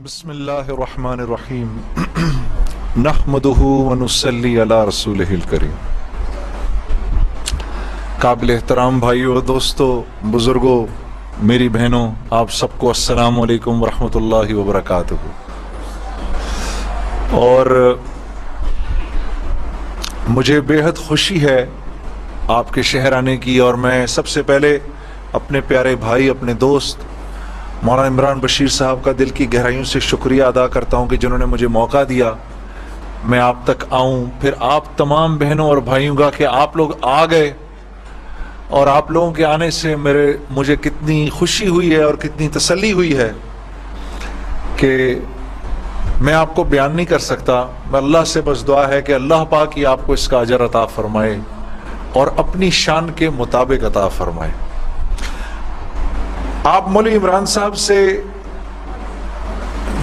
بسم اللہ الرحمن الرحیم نحمدہ ونصلی علی رسولہ الکریم۔ قابل احترام بھائیو، دوستو، بزرگوں، میری بہنوں، آپ سب کو السلام علیکم ورحمۃ اللہ وبرکاتہ۔ اور مجھے بے حد خوشی ہے آپ کے شہر آنے کی، اور میں سب سے پہلے اپنے پیارے بھائی، اپنے دوست مولانا عمران بشیر صاحب کا دل کی گہرائیوں سے شکریہ ادا کرتا ہوں کہ جنہوں نے مجھے موقع دیا میں آپ تک آؤں، پھر آپ تمام بہنوں اور بھائیوں کا کہ آپ لوگ آ گئے، اور آپ لوگوں کے آنے سے مجھے کتنی خوشی ہوئی ہے اور کتنی تسلی ہوئی ہے کہ میں آپ کو بیان نہیں کر سکتا۔ میں اللہ سے بس دعا ہے کہ اللہ پاک ہی آپ کو اس کا اجر عطا فرمائے اور اپنی شان کے مطابق عطا فرمائے۔ آپ مولوی عمران صاحب سے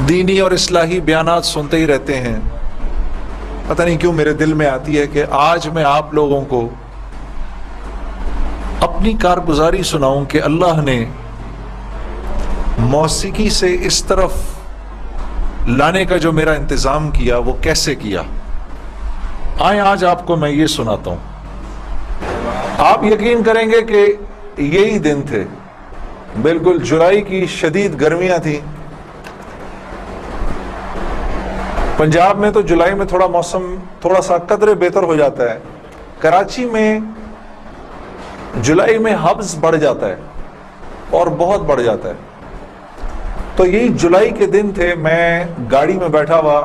دینی اور اصلاحی بیانات سنتے ہی رہتے ہیں، پتہ نہیں کیوں میرے دل میں آتی ہے کہ آج میں آپ لوگوں کو اپنی کارگزاری سناؤں کہ اللہ نے موسیقی سے اس طرف لانے کا جو میرا انتظام کیا وہ کیسے کیا۔ آئیں آج آپ کو میں یہ سناتا ہوں۔ آپ یقین کریں گے کہ یہی دن تھے، بالکل جولائی کی شدید گرمیاں تھیں۔ پنجاب میں تو جولائی میں موسم تھوڑا سا قدرے بہتر ہو جاتا ہے، کراچی میں جولائی میں حبس بڑھ جاتا ہے اور بہت بڑھ جاتا ہے۔ تو یہی جولائی کے دن تھے، میں گاڑی میں بیٹھا ہوا،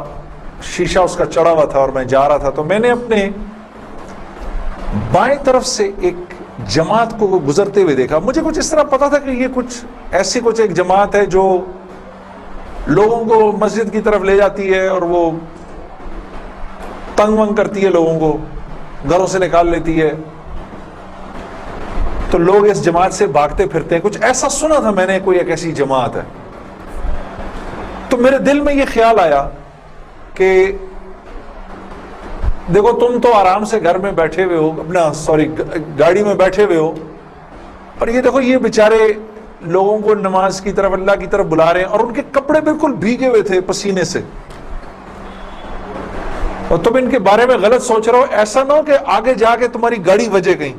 شیشہ اس کا چڑھا ہوا تھا اور میں جا رہا تھا، تو میں نے اپنے بائیں طرف سے ایک جماعت کو گزرتے ہوئے دیکھا۔ مجھے کچھ اس طرح پتا تھا کہ یہ کچھ ایک جماعت ہے جو لوگوں کو مسجد کی طرف لے جاتی ہے اور وہ تنگ ونگ کرتی ہے، لوگوں کو گھروں سے نکال لیتی ہے، تو لوگ اس جماعت سے بھاگتے پھرتے ہیں۔ کچھ ایسا سنا تھا میں نے، کوئی ایک ایسی جماعت ہے۔ تو میرے دل میں یہ خیال آیا کہ دیکھو، تم تو آرام سے گھر میں بیٹھے ہوئے ہو، گاڑی میں بیٹھے ہوئے ہو، اور یہ دیکھو یہ بیچارے لوگوں کو نماز کی طرف، اللہ کی طرف بلا رہے ہیں، اور ان کے کپڑے بالکل بھیگے ہوئے تھے پسینے سے، اور تم ان کے بارے میں غلط سوچ رہے ہو۔ ایسا نہ ہو کہ آگے جا کے تمہاری گاڑی وجے کہیں۔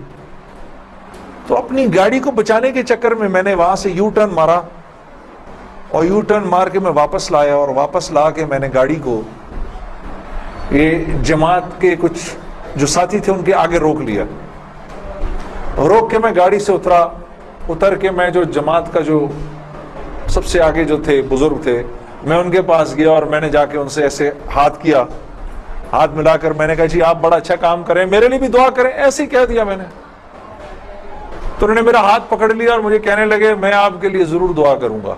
تو اپنی گاڑی کو بچانے کے چکر میں میں نے وہاں سے یو ٹرن مارا، اور یو ٹرن مار کے میں واپس لایا، اور واپس لا کے میں نے گاڑی کو یہ جماعت کے کچھ جو ساتھی تھے ان کے آگے روک لیا۔ روک کے میں گاڑی سے اتر کے میں جو جماعت کا جو سب سے آگے جو تھے بزرگ تھے، میں ان کے پاس گیا اور میں نے جا کے ان سے ایسے ہاتھ ملا کر میں نے کہا، جی آپ بڑا اچھا کام کریں، میرے لیے بھی دعا کریں، ایسے ہی کہہ دیا میں نے۔ تو انہوں نے میرا ہاتھ پکڑ لیا اور مجھے کہنے لگے، میں آپ کے لیے ضرور دعا کروں گا۔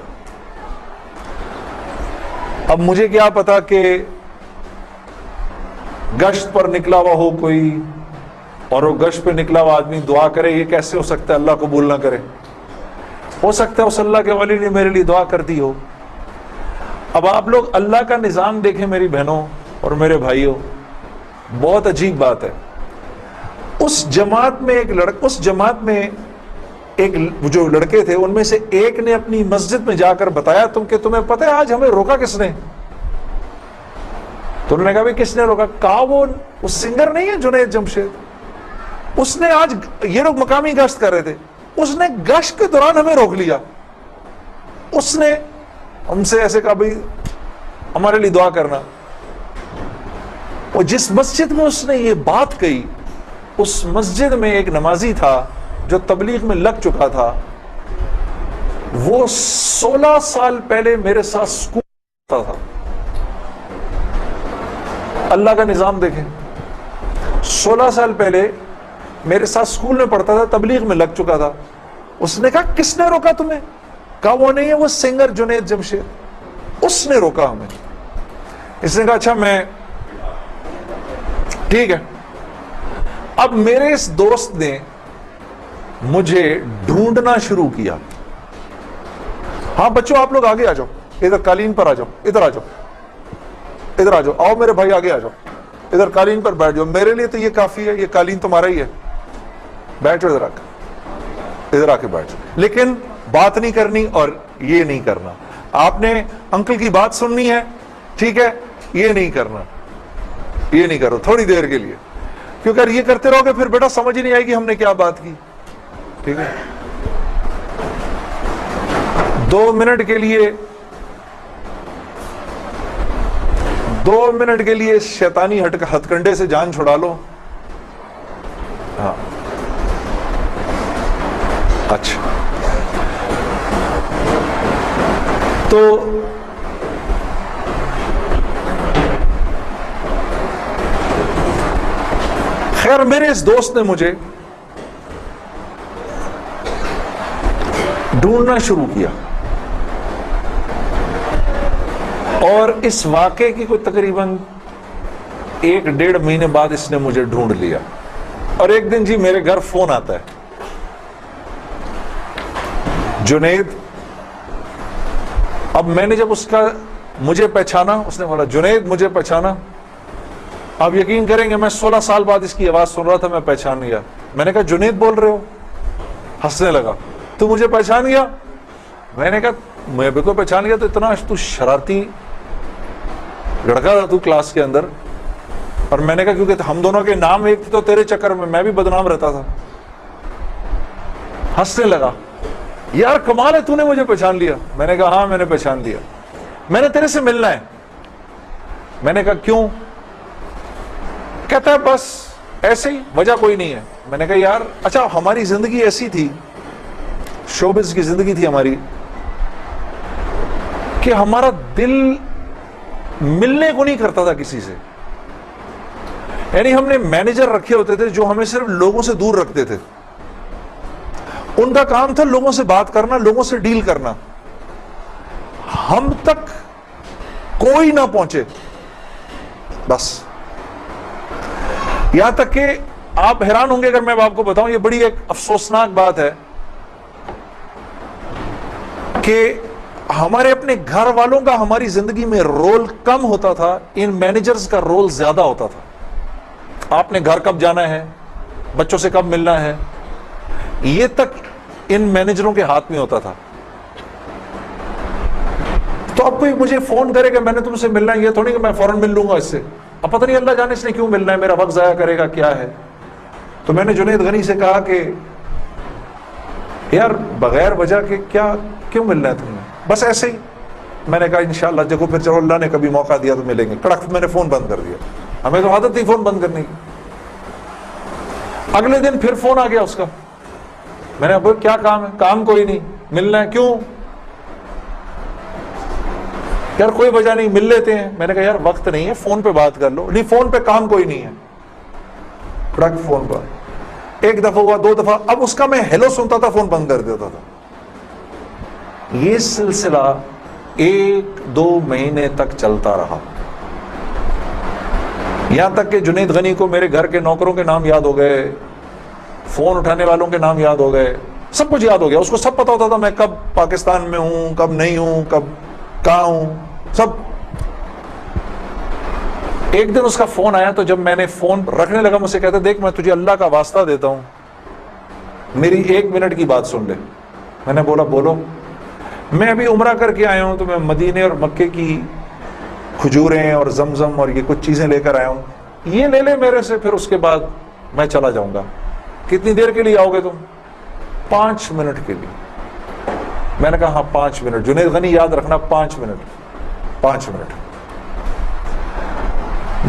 اب مجھے کیا پتا کہ گشت پر نکلا ہوا ہو کوئی، اور وہ گشت پہ نکلا ہوا آدمی دعا کرے، یہ کیسے ہو سکتا ہے؟ اللہ قبول نہ کرے۔ ہو سکتا ہے اس اللہ کے ولی نے میرے لیے دعا کر دی ہو۔ اب آپ لوگ اللہ کا نظام دیکھیں میری بہنوں اور میرے بھائیوں، بہت عجیب بات ہے۔ اس جماعت میں ایک جو لڑکے تھے، ان میں سے ایک نے اپنی مسجد میں جا کر بتایا کہ تمہیں پتہ ہے آج ہمیں روکا کس نے؟ تو انہوں نے کہا، بھائی کس نے روکا؟ کہا وہ سنگر نہیں ہے جنید جمشید، اس نے آج، یہ لوگ مقامی گشت کر رہے تھے، اس نے گشت کے دوران ہمیں روک لیا، اس نے ہم سے ایسے کہا، بھائی ہمارے لیے دعا کرنا۔ اور جس مسجد میں اس نے یہ بات کہی، اس مسجد میں ایک نمازی تھا جو تبلیغ میں لگ چکا تھا، وہ 16 سال پہلے میرے ساتھ سکول پڑھتا تھا۔ اللہ کا نظام دیکھیں، 16 سال پہلے میرے ساتھ سکول میں پڑھتا تھا، تبلیغ میں لگ چکا تھا۔ اس نے کہا، کس نے روکا تمہیں؟ کہا وہ نہیں ہے، وہ سنگر جنید جمشید، اس نے روکا ہمیں۔ اس نے کہا، اچھا میں ٹھیک ہے۔ اب میرے اس دوست نے مجھے ڈھونڈنا شروع کیا۔ ہاں بچوں، آپ لوگ آگے آ جاؤ، ادھر قالین پر آ جاؤ، ادھر آ جاؤ، آؤ میرے بھائی آگے آ جاؤ، ادھر قالین پر بیٹھ جاؤ، میرے لیے تو یہ کافی ہے، یہ قالین تمہارا ہی ہے، بیٹھو ادھر آ کے بیٹھ جاؤ۔ لیکن بات نہیں کرنی اور یہ نہیں کرنا۔ آپ نے انکل کی بات سننی ہے، ٹھیک ہے، یہ نہیں کرنا، یہ نہیں کرو تھوڑی دیر کے لیے، کیونکہ اگر یہ کرتے رہو گے پھر بیٹا سمجھ ہی نہیں آئے گی ہم نے کیا بات کی، ٹھیک ہے۔ 2 منٹ کے لیے شیطانی ہتھ کنڈے سے جان چھڑا لو۔ ہاں اچھا، تو خیر میرے اس دوست نے مجھے ڈھونڈنا شروع کیا، اور اس واقعے کی کوئی تقریباً 1-1.5 مہینے بعد اس نے مجھے ڈھونڈ لیا، اور ایک دن جی میرے گھر فون آتا ہے، جنید۔ اب میں نے جب اس کا مجھے پہچانا، اس نے بولا جنید مجھے پہچانا، آپ یقین کریں گے میں 16 سال بعد اس کی آواز سن رہا تھا، میں پہچان گیا۔ میں نے کہا جنید بول رہے ہو؟ ہنسنے لگا، تو مجھے پہچان گیا؟ میں نے کہا میں بھی کو پہچان گیا، تو اتنا تو شرارتی لڑکا تھا تو کلاس کے اندر۔ اور میں نے کہا کیونکہ ہم دونوں کے نام ایک تھے تو تیرے چکر میں بھی بدنام رہتا تھا۔ ہنسنے لگا، یار کمال ہے تو نے مجھے پہچان لیا۔ میں نے کہا ہاں میں نے پہچان لیا، میں نے تیرے سے ملنا ہے۔ میں نے کہا کیوں؟ کہتا ہے بس ایسے ہی، وجہ کوئی نہیں ہے۔ میں نے کہا یار اچھا ہماری زندگی ایسی تھی، شوبز کی زندگی تھی ہماری، کہ ہمارا دل ملنے کو نہیں کرتا تھا کسی سے، یعنی ہم نے مینیجر رکھے ہوتے تھے جو ہمیں صرف لوگوں سے دور رکھتے تھے، ان کا کام تھا لوگوں سے بات کرنا، لوگوں سے ڈیل کرنا، ہم تک کوئی نہ پہنچے بس۔ یہاں تک کہ آپ حیران ہوں گے اگر میں آپ کو بتاؤں، یہ بڑی ایک افسوسناک بات ہے کہ ہمارے اپنے گھر والوں کا ہماری زندگی میں رول کم ہوتا تھا، ان مینیجرز کا رول زیادہ ہوتا تھا۔ آپ نے گھر کب جانا ہے، بچوں سے کب ملنا ہے، یہ تک ان مینیجروں کے ہاتھ میں ہوتا تھا۔ تو اب کوئی مجھے فون کرے کہ میں نے تم سے ملنا ہے، یہ تھوڑی کہ میں فوراً مل لوں گا اس سے، اب پتہ نہیں اللہ جانے اس نے کیوں ملنا ہے، میرا وقت ضائع کرے گا کیا ہے۔ تو میں نے جنید غنی سے کہا کہ یار بغیر وجہ کے کیوں ملنا ہے تم نے، بس ایسے ہی۔ میں نے کہا انشاءاللہ دیکھو پھر چلو اللہ نے کبھی موقع دیا تو ملیں گے، کڑک میں نے فون بند کر دیا، ہمیں تو عادت تھی فون بند کرنے کی۔ اگلے دن پھر فون آ گیا اس کا، میں نے کہا کیا کام ہے؟ کام کوئی نہیں، ملنا ہے، کیوں؟ یار کوئی وجہ نہیں، مل لیتے ہیں۔ میں نے کہا یار وقت نہیں ہے، فون پہ بات کر لو۔ نہیں فون پہ کام کوئی نہیں ہے، کڑک فون پر۔ ایک دفعہ ہوا، 2 دفعہ، اب اس کا میں ہیلو سنتا تھا فون بند کر دیتا تھا۔ یہ سلسلہ 1-2 مہینے تک چلتا رہا، یہاں تک کہ جنید غنی کو میرے گھر کے نوکروں کے نام یاد ہو گئے، فون اٹھانے والوں کے نام یاد ہو گئے، سب کچھ یاد ہو گیا۔ اس کو سب پتا ہوتا تھا میں کب پاکستان میں ہوں، کب نہیں ہوں، کب کہاں ہوں، سب۔ ایک دن اس کا فون آیا، تو جب میں نے فون رکھنے لگا مجھ سے کہتا دیکھ میں تجھے اللہ کا واسطہ دیتا ہوں، میری 1 منٹ کی بات سن لے۔ میں نے بولا بولو۔ میں ابھی عمرہ کر کے آیا ہوں، تو میں مدینے اور مکے کی کھجوریں اور زمزم اور یہ کچھ چیزیں لے کر آیا ہوں، یہ لے لے میرے سے، پھر اس کے بعد میں چلا جاؤں گا۔ کتنی دیر کے لیے آؤ گے تم؟ 5 منٹ کے لیے۔ میں نے کہا ہاں 5 منٹ، جنید غنی یاد رکھنا 5 منٹ، 5 منٹ۔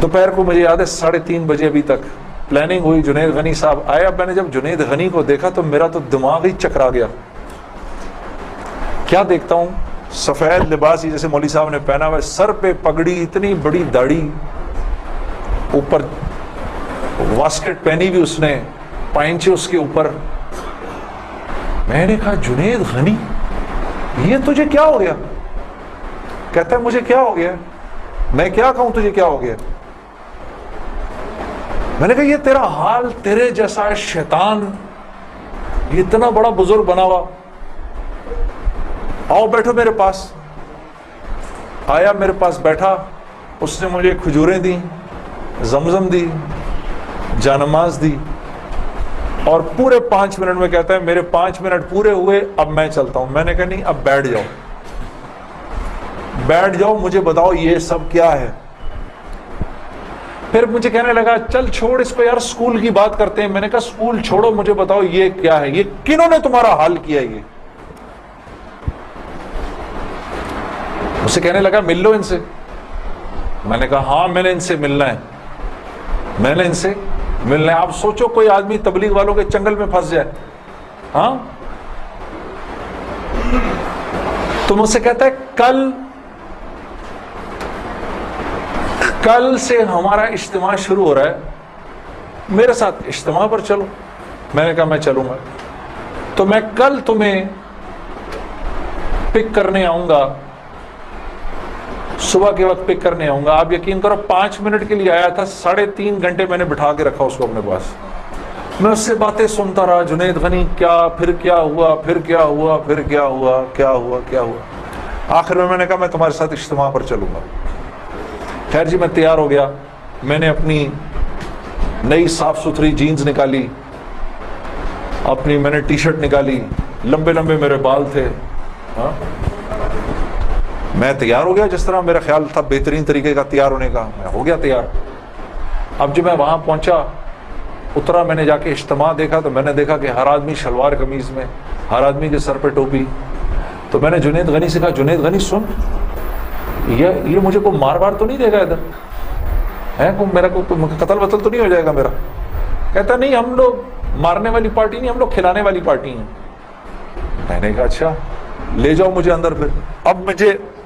دوپہر کو مجھے یاد ہے 3:30 بجے ابھی تک پلاننگ ہوئی، جنید غنی صاحب آئے۔ اب میں نے جب جنید غنی کو دیکھا تو میرا تو دماغ ہی چکرا گیا۔ کیا دیکھتا ہوں، سفید لباس ہی جیسے مولوی صاحب نے پہنا ہوا ہے، سر پہ پگڑی، اتنی بڑی داڑھی، اوپر واسکٹ پہنی بھی اس نے، پائنچے اس کے اوپر۔ میں نے کہا جنید غنی یہ تجھے کیا ہو گیا؟ کہتا ہے مجھے کیا ہو گیا؟ میں کیا کہوں تجھے کیا ہو گیا؟ میں نے کہا یہ تیرا حال، تیرے جیسا شیطان یہ اتنا بڑا بزرگ بنا ہوا، آؤ بیٹھو میرے پاس۔ آیا میرے پاس بیٹھا، اس نے مجھے کھجوریں دی، زمزم دی، جانماز دی، اور پورے 5 منٹ میں کہتا ہے میرے 5 منٹ پورے ہوئے، اب میں چلتا ہوں۔ میں نے کہا نہیں اب بیٹھ جاؤ۔ بیٹھ جاؤ, مجھے بتاؤ یہ سب کیا ہے. پھر مجھے کہنے لگا چل چھوڑ اس کو یار, اسکول کی بات کرتے ہیں. میں نے کہا اسکول چھوڑو, مجھے بتاؤ یہ کیا ہے, یہ کنہوں نے تمہارا حال کیا. یہ مجھ سے کہنے لگا مل لو ان سے. میں نے کہا ہاں میں نے ان سے ملنا ہے, میں نے ان سے ملنا ہے. آپ سوچو کوئی آدمی تبلیغ والوں کے چنگل میں پھنس جائے, ہاں. تو مجھ سے کہتا ہے کل سے ہمارا اجتماع شروع ہو رہا ہے, میرے ساتھ اجتماع پر چلو. میں نے کہا میں چلوں گا. تو میں کل تمہیں پک کرنے آؤں گا, صبح کے وقت پک کرنے آؤں گا. آپ یقین کرو 5 منٹ کے لیے آیا تھا, 3.5 گھنٹے میں نے بٹھا کے رکھا اس کو اپنے پاس. میں اس سے باتیں سنتا رہا, جنید غنی کیا, پھر کیا ہوا, پھر کیا ہوا, پھر کیا ہوا, کیا ہوا, کیا ہوا. آخر میں نے کہا میں تمہارے ساتھ اجتماع پر چلوں گا. خیر جی میں تیار ہو گیا. میں نے اپنی نئی صاف ستھری جینز نکالی, اپنی میں نے ٹی شرٹ نکالی, لمبے لمبے میرے بال تھے, ہاں. میں تیار ہو گیا جس طرح میرا خیال تھا بہترین طریقے کا تیار ہونے کا, میں ہو گیا تیار. اب جب میں وہاں پہنچا, اترا, میں نے جا کے اجتماع دیکھا تو میں نے دیکھا کہ ہر آدمی شلوار قمیض میں, ہر آدمی کے سر پہ ٹوپی. تو میں نے جنید غنی سے کہا جنید غنی سن, یہ مجھے کو مار بار تو نہیں دے گا ادھر ہے, میرا کو قتل وتل تو نہیں ہو جائے گا میرا. کہتا نہیں ہم لوگ مارنے والی پارٹی نہیں, ہم لوگ کھلانے والی پارٹی ہیں. میں نے کہا اچھا لے جاؤ مجھے اندر. پھر اب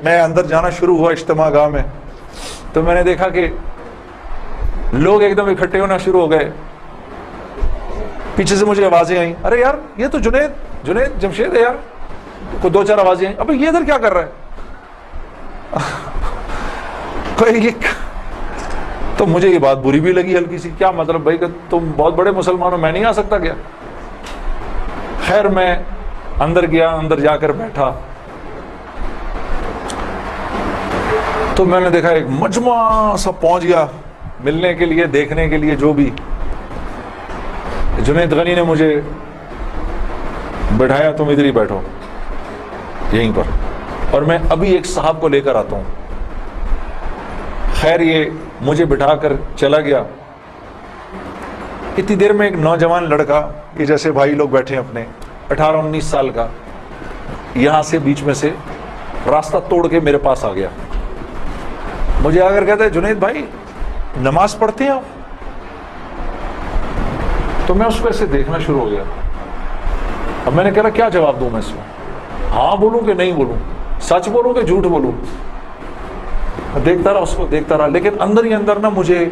میں اندر جانا شروع ہوا اجتماع گاہ میں, تو میں نے دیکھا کہ لوگ ایک دم اکٹھے ہونا شروع ہو گئے. پیچھے سے مجھے آوازیں آئیں, ارے یار یہ تو جنید جمشید ہے یار. کوئی 2-4 آوازیں آئیں, ابھی یہ ادھر کیا کر رہا ہے. تو مجھے یہ بات بری بھی لگی ہلکی سی, کیا مطلب بھائی کہ تم بہت بڑے مسلمان ہو, میں نہیں آ سکتا کیا. خیر میں اندر گیا, اندر جا کر بیٹھا تو میں نے دیکھا ایک مجمع سب پہنچ گیا ملنے کے لیے, دیکھنے کے لیے. جو بھی جنید غنی نے مجھے بٹھایا, تم ادھر ہی بیٹھو یہیں پر, اور میں ابھی ایک صاحب کو لے کر آتا ہوں. خیر یہ مجھے بٹھا کر چلا گیا. اتنی دیر میں ایک نوجوان لڑکا, یہ جیسے بھائی لوگ بیٹھے ہیں اپنے, 18-19 سال کا, یہاں سے بیچ میں سے راستہ توڑ کے میرے پاس آ گیا. مجھے آ کر کہتا ہے جنید بھائی نماز پڑھتے ہیں آپ. تو میں اس کو ایسے دیکھنا شروع ہو گیا. اب میں نے کہا کیا جواب دوں میں اس کو, ہاں بولوں کہ نہیں بولوں, سچ بولوں کہ جھوٹ بولوں. دیکھتا رہا اس کو, دیکھتا رہا, لیکن اندر ہی اندر نا مجھے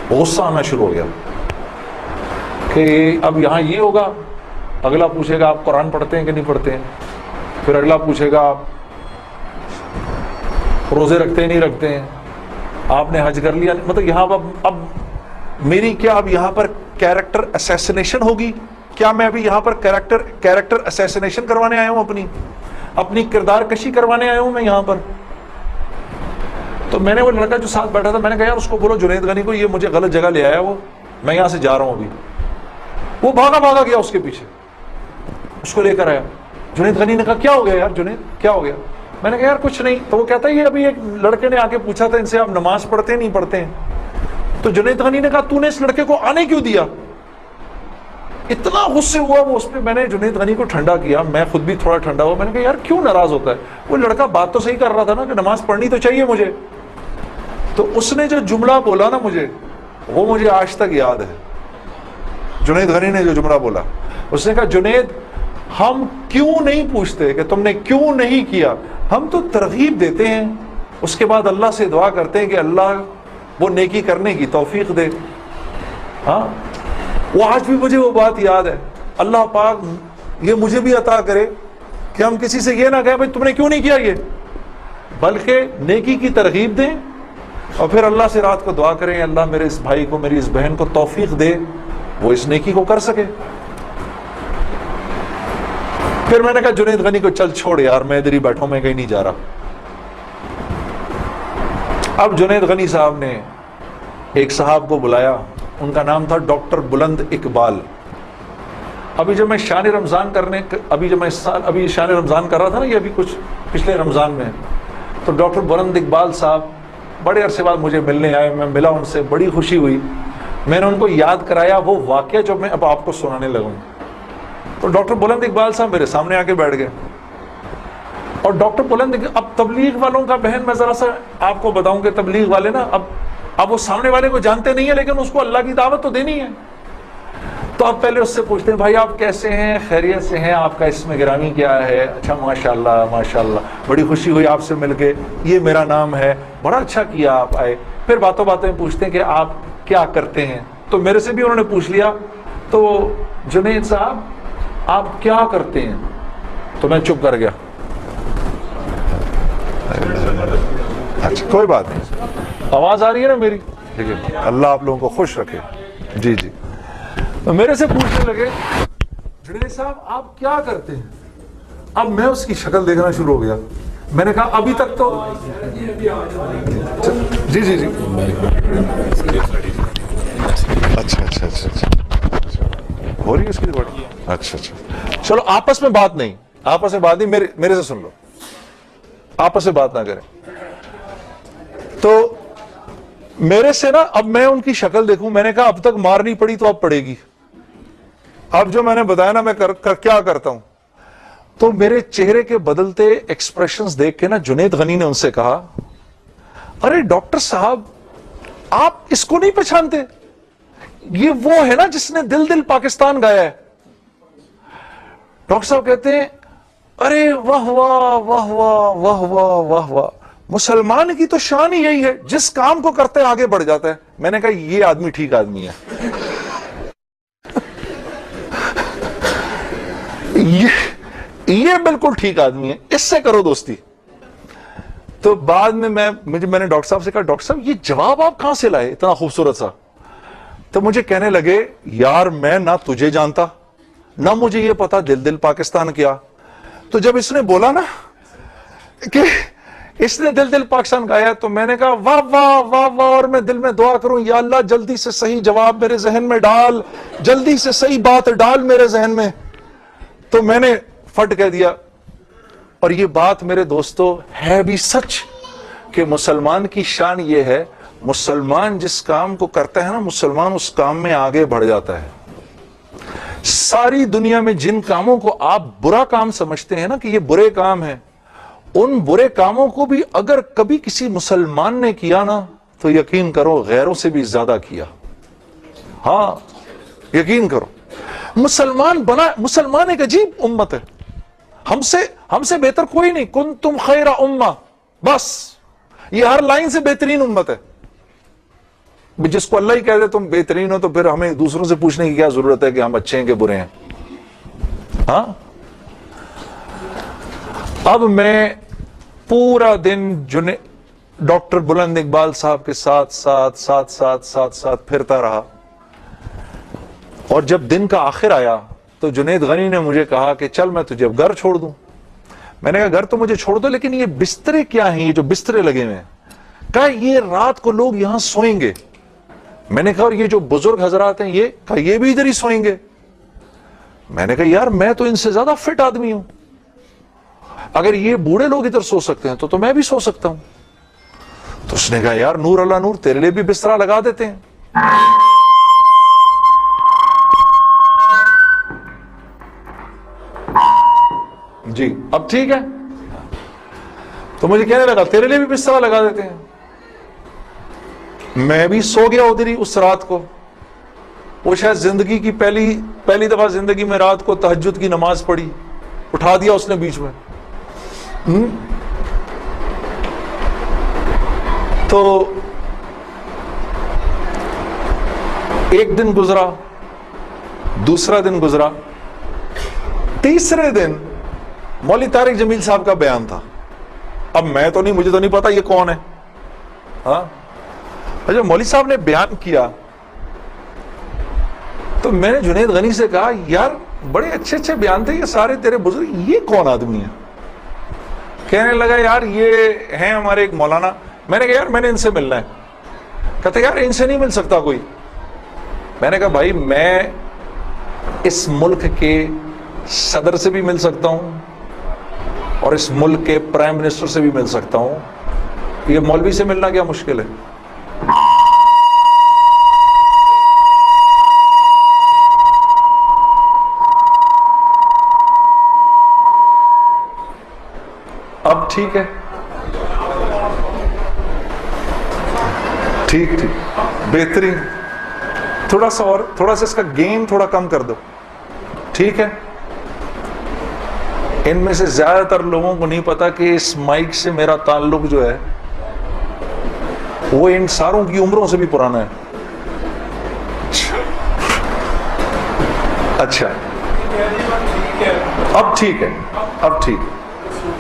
غصہ آنا شروع ہو گیا کہ اب یہاں یہ ہوگا, اگلا پوچھے گا آپ قرآن پڑھتے ہیں کہ نہیں پڑھتے ہیں, پھر اگلا پوچھے گا آپ روزے رکھتے ہیں نہیں رکھتے ہیں, آپ نے حج کر لیا. مطلب یہاں اب میری کیا اب یہاں پر کیریکٹر اسیسینیشن ہوگی کیا؟ میں ابھی یہاں پر کیریکٹر اسیسینیشن کروانے آیا ہوں, اپنی کردار کشی کروانے آیا ہوں میں یہاں پر. تو میں نے وہ لڑکا جو ساتھ بیٹھا تھا, میں نے کہا یار اس کو بولو جنید غنی کو, یہ مجھے غلط جگہ لے آیا, وہ میں یہاں سے جا رہا ہوں ابھی. وہ بھاگا گیا اس کے پیچھے, اس کو لے کر آیا. جنید غنی نے کہا کیا ہو گیا یار جنید, کیا ہو گیا؟ میں نے کہا یار کچھ نہیں. تو وہ کہتا ہے یہ ابھی ایک لڑکے نے آ کے پوچھا تھا ان سے آپ نماز پڑھتے ہیں نہیں پڑھتے ہیں. تو جنید غنی نے کہا تو نے اس لڑکے کو آنے کیوں دیا؟ اتنا غصے ہوا وہ اس پہ. میں نے جنید غنی کو ٹھنڈا کیا, میں خود بھی تھوڑا ٹھنڈا ہوا. میں نے کہا یار کیوں ناراض ہوتا ہے, وہ لڑکا بات تو صحیح کر رہا تھا نا کہ نماز پڑھنی تو چاہیے مجھے. تو اس نے جو جملہ بولا نا مجھے, وہ مجھے آج تک یاد ہے. جنید غنی نے جو جملہ بولا, اس نے کہا جنید ہم کیوں نہیں پوچھتے کہ تم نے کیوں نہیں کیا, ہم تو ترغیب دیتے ہیں, اس کے بعد اللہ سے دعا کرتے ہیں کہ اللہ وہ نیکی کرنے کی توفیق دے. ہاں وہ آج بھی مجھے وہ بات یاد ہے. اللہ پاک یہ مجھے بھی عطا کرے کہ ہم کسی سے یہ نہ کہیں بھائی تم نے کیوں نہیں کیا یہ, بلکہ نیکی کی ترغیب دیں اور پھر اللہ سے رات کو دعا کریں اللہ میرے اس بھائی کو, میری اس بہن کو توفیق دے وہ اس نیکی کو کر سکے. پھر میں نے کہا جنید غنی کو چل چھوڑ یار, میں ادھر ہی بیٹھا ہوں, میں کہیں نہیں جا رہا. اب جنید غنی صاحب نے ایک صاحب کو بلایا, ان کا نام تھا ڈاکٹر بلند اقبال. ابھی جب میں شان رمضان شان رمضان کر رہا تھا نا, یہ ابھی کچھ پچھلے رمضان میں, تو ڈاکٹر بلند اقبال صاحب بڑے عرصے بعد مجھے ملنے آئے, میں ملا ان سے, بڑی خوشی ہوئی. میں نے ان کو یاد کرایا وہ واقعہ جو میں اب آپ کو سنانے لگوں. تو ڈاکٹر بلند اقبال صاحب میرے سامنے آ کے بیٹھ گئے, اور ڈاکٹر بلند, اب تبلیغ والوں کا بہن میں ذرا سا آپ کو بتاؤں کہ تبلیغ والے نا اب وہ سامنے والے کو جانتے نہیں ہیں, لیکن اس کو اللہ کی دعوت تو دینی ہے. تو آپ پہلے اس سے پوچھتے ہیں بھائی آپ کیسے ہیں, خیریت سے ہیں, آپ کا اسم گرامی کیا ہے, اچھا ماشاءاللہ ماشاءاللہ, بڑی خوشی ہوئی آپ سے مل کے, یہ میرا نام ہے, بڑا اچھا کیا آپ آئے. پھر باتوں باتوں میں پوچھتے ہیں کہ آپ کیا کرتے ہیں. تو میرے سے بھی انہوں نے پوچھ لیا, تو جنید صاحب آپ کیا کرتے ہیں؟ تو میں چپ کر گیا. اچھا کوئی بات نہیں, آواز آ رہی ہے نا میری؟ ٹھیک ہے, اللہ آپ لوگوں کو خوش رکھے. جی جی. تو میرے سے پوچھنے لگے جنید صاحب آپ کیا کرتے ہیں؟ اب میں اس کی شکل دیکھنا شروع ہو گیا. میں نے کہا ابھی تک تو جی جی جی اچھا اچھا اچھا اچھا ہو رہی ہے اس کی ریکارڈنگ. اچھا اچھا چلو, آپس میں بات نہیں, میرے سے سن لو, آپس میں بات نہ کریں. تو میرے سے نا اب میں ان کی شکل دیکھوں, میں نے کہا اب تک مار نہیں پڑی تو اب پڑے گی. اب جو میں نے بتایا نا میں کیا کرتا ہوں, تو میرے چہرے کے بدلتے ایکسپریشنز دیکھ کے نا جنید غنی نے ان سے کہا ارے ڈاکٹر صاحب آپ اس کو نہیں پہچانتے, یہ وہ ہے نا جس نے دل دل پاکستان گایا ہے. ڈاکٹر صاحب کہتے ہیں ارے واہ واہ واہ واہ واہ واہ واہ واہ, مسلمان کی تو شان ہی یہی ہے, جس کام کو کرتے آگے بڑھ جاتا ہے. میں نے کہا یہ آدمی ٹھیک آدمی ہے, یہ بالکل ٹھیک آدمی ہے, اس سے کرو دوستی. تو بعد میں میں نے ڈاکٹر صاحب سے کہا ڈاکٹر صاحب یہ جواب آپ کہاں سے لائے اتنا خوبصورت سا؟ تو مجھے کہنے لگے یار میں نہ تجھے جانتا نہ مجھے یہ پتا دل دل پاکستان کیا. تو جب اس نے بولا نا کہ اس نے دل دل پاکستان گایا, تو میں نے کہا واہ واہ واہ واہ, اور میں دل میں دعا کروں یا اللہ جلدی سے صحیح جواب میرے ذہن میں ڈال, جلدی سے صحیح بات ڈال میرے ذہن میں. تو میں نے فٹ کہہ دیا, اور یہ بات میرے دوستو ہے بھی سچ کہ مسلمان کی شان یہ ہے, مسلمان جس کام کو کرتا ہے نا, مسلمان اس کام میں آگے بڑھ جاتا ہے. ساری دنیا میں جن کاموں کو آپ برا کام سمجھتے ہیں نا کہ یہ برے کام ہیں, ان برے کاموں کو بھی اگر کبھی کسی مسلمان نے کیا نا تو یقین کرو غیروں سے بھی زیادہ کیا. ہاں یقین کرو, مسلمان ایک عجیب امت ہے, ہم سے بہتر کوئی نہیں. کنتم خیر امہ, بس یہ ہر لائن سے بہترین امت ہے. جس کو اللہ ہی کہہ دے تم بہترین ہو تو پھر ہمیں دوسروں سے پوچھنے کی کیا ضرورت ہے کہ ہم اچھے ہیں کہ برے ہیں. ہاں اب میں پورا دن ڈاکٹر بلند اقبال صاحب کے ساتھ پھرتا رہا, اور جب دن کا آخر آیا تو جنید غنی نے مجھے کہا کہ چل میں تجھے اب گھر چھوڑ دوں. میں نے کہا گھر تو مجھے چھوڑ دو, لیکن یہ بسترے کیا ہیں, یہ جو بسترے لگے ہوئے ہیں؟ کہا یہ رات کو لوگ یہاں سوئیں گے. میں نے کہا اور یہ جو بزرگ حضرات ہیں یہ بھی ادھر ہی سوئیں گے. میں نے کہا یار میں تو ان سے زیادہ فٹ آدمی ہوں, اگر یہ بوڑھے لوگ ادھر سو سکتے ہیں تو میں بھی سو سکتا ہوں. تو اس نے کہا یار نور اللہ نور, تیرے لیے بھی بسترا لگا دیتے ہیں. جی اب ٹھیک ہے. تو مجھے کہنے لگا تیرے لیے بھی بسترا لگا دیتے ہیں. میں بھی سو گیا ادھر ہی اس رات کو. وہ شاید زندگی کی پہلی دفعہ زندگی میں رات کو تہجد کی نماز پڑھی, اٹھا دیا اس نے بیچ میں. تو ایک دن گزرا, دوسرا دن گزرا, تیسرے دن مولوی طارق جمیل صاحب کا بیان تھا. اب مجھے تو نہیں پتا یہ کون ہے. ہاں اچھا مولوی صاحب نے بیان کیا تو میں نے جنید غنی سے کہا یار بڑے اچھے اچھے بیان تھے یہ سارے تیرے بزرگ, یہ کون آدمی ہے؟ کہنے لگا یار یہ ہیں ہمارے ایک مولانا. میں نے کہا یار میں نے ان سے ملنا ہے. کہتے یار ان سے نہیں مل سکتا کوئی. میں نے کہا بھائی میں اس ملک کے صدر سے بھی مل سکتا ہوں, اور اس ملک کے پرائم منسٹر سے بھی مل سکتا ہوں. یہ مولوی سے ملنا کیا مشکل ہے؟ اب ٹھیک ہے؟ ٹھیک بہترین. تھوڑا سا اور، تھوڑا سا اس کا گین تھوڑا کم کر دو. ٹھیک ہے. ان میں سے زیادہ تر لوگوں کو نہیں پتا کہ اس مائک سے میرا تعلق جو ہے وہ ان ساروں کی عمروں سے بھی پرانا ہے. اچھا اب ٹھیک ہے، اب ٹھیک.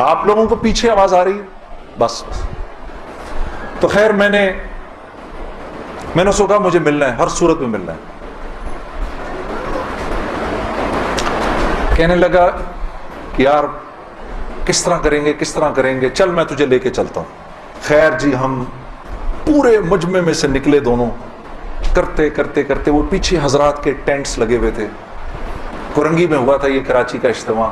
آپ لوگوں کو پیچھے آواز آ رہی ہے؟ بس. تو خیر میں نے سوچا مجھے ملنا ہے، ہر صورت میں ملنا ہے. کہنے لگا یار کس طرح کریں گے، چل میں تجھے لے کے چلتا ہوں. خیر جی ہم پورے مجمع میں سے نکلے دونوں، کرتے وہ پیچھے حضرات کے ٹینٹس لگے ہوئے تھے. کرنگی میں ہوا تھا یہ کراچی کا اجتماع.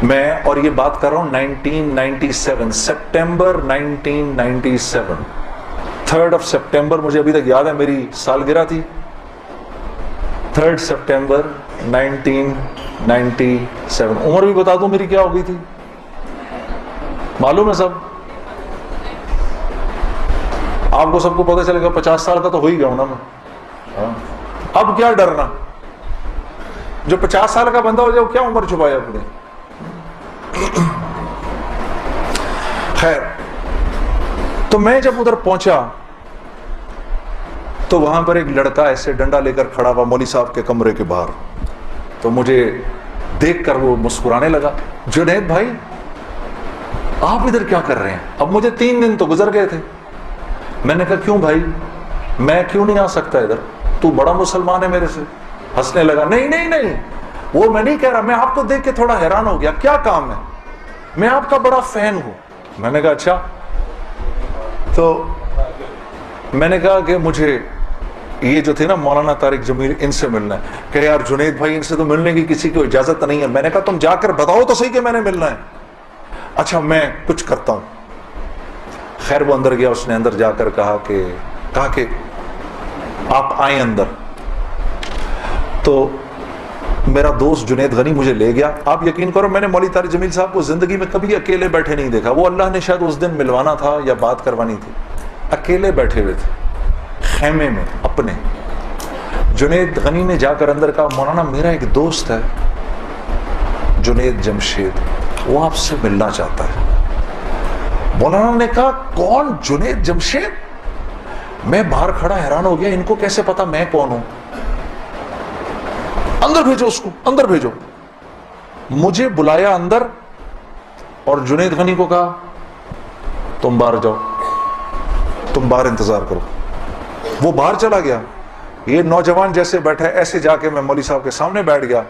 میں اور یہ بات کر رہا ہوں 1997 سپٹمبر 1997 3 سپٹمبر مجھے ابھی تک یاد ہے، میری سالگرہ تھی. 3 سپٹمبر 1997. عمر بھی بتا دوں میری کیا ہو گئی تھی؟ معلوم ہے سب؟ آپ کو سب کو پتہ چلے گا 50 سال کا تو ہو ہی گیا ہوں نا میں. اب کیا ڈرنا، جو 50 سال کا بندہ ہو جائے وہ کیا عمر چھپایا اپنے. خیر تو میں جب ادھر پہنچا تو وہاں پر ایک لڑکا ایسے ڈنڈا لے کر کھڑا ہوا مولوی صاحب کے کمرے کے باہر. تو مجھے دیکھ کر وہ مسکرانے لگا. جنید بھائی آپ ادھر کیا کر رہے ہیں؟ اب مجھے 3 دن تو گزر گئے تھے. میں نے کہا کیوں بھائی، میں کیوں نہیں آ سکتا ادھر؟ تو بڑا مسلمان ہے میرے سے. ہنسنے لگا. نہیں وہ میں نہیں کہہ رہا، میں آپ کو دیکھ کے تھوڑا حیران ہو گیا. کیا کام ہے؟ میں آپ کا بڑا فین ہوں. میں نے کہا اچھا. تو میں نے کہا کہ مجھے یہ جو تھے نا مولانا طارق جمیل، ان سے ملنا ہے. کہ یار جنید بھائی ان سے تو ملنے کی کسی کو اجازت نہیں ہے. میں نے کہا تم جا کر بتاؤ تو صحیح کہ میں نے ملنا ہے. اچھا میں کچھ کرتا ہوں. خیر وہ اندر گیا. اس نے اندر جا کر کہا کہ آپ آئیں اندر. تو میرا دوست جنید غنی مجھے لے گیا. آپ یقین کرو میں نے مولوی طارق جمیل صاحب کو زندگی میں کبھی اکیلے بیٹھے نہیں دیکھا. وہ اللہ نے شاید اس دن ملوانا تھا یا بات کروانی تھی. اکیلے بیٹھے ہوئے تھے خیمے میں اپنے. جنید غنی نے جا کر اندر کہا مولانا میرا ایک دوست ہے جنید جمشید، وہ آپ سے ملنا چاہتا ہے. مولانا نے کہا کون؟ جنید جمشید؟ میں باہر کھڑا حیران ہو گیا، ان کو کیسے پتا میں کون ہوں؟ اندر بھیجو اس کو، اندر بھیجو. مجھے بلایا اندر اور جنید غنی کو کہا تم باہر جاؤ، تم باہر انتظار کرو. وہ باہر چلا گیا. یہ نوجوان جیسے بیٹھا ایسے جا کے میں مولوی صاحب کے سامنے بیٹھ گیا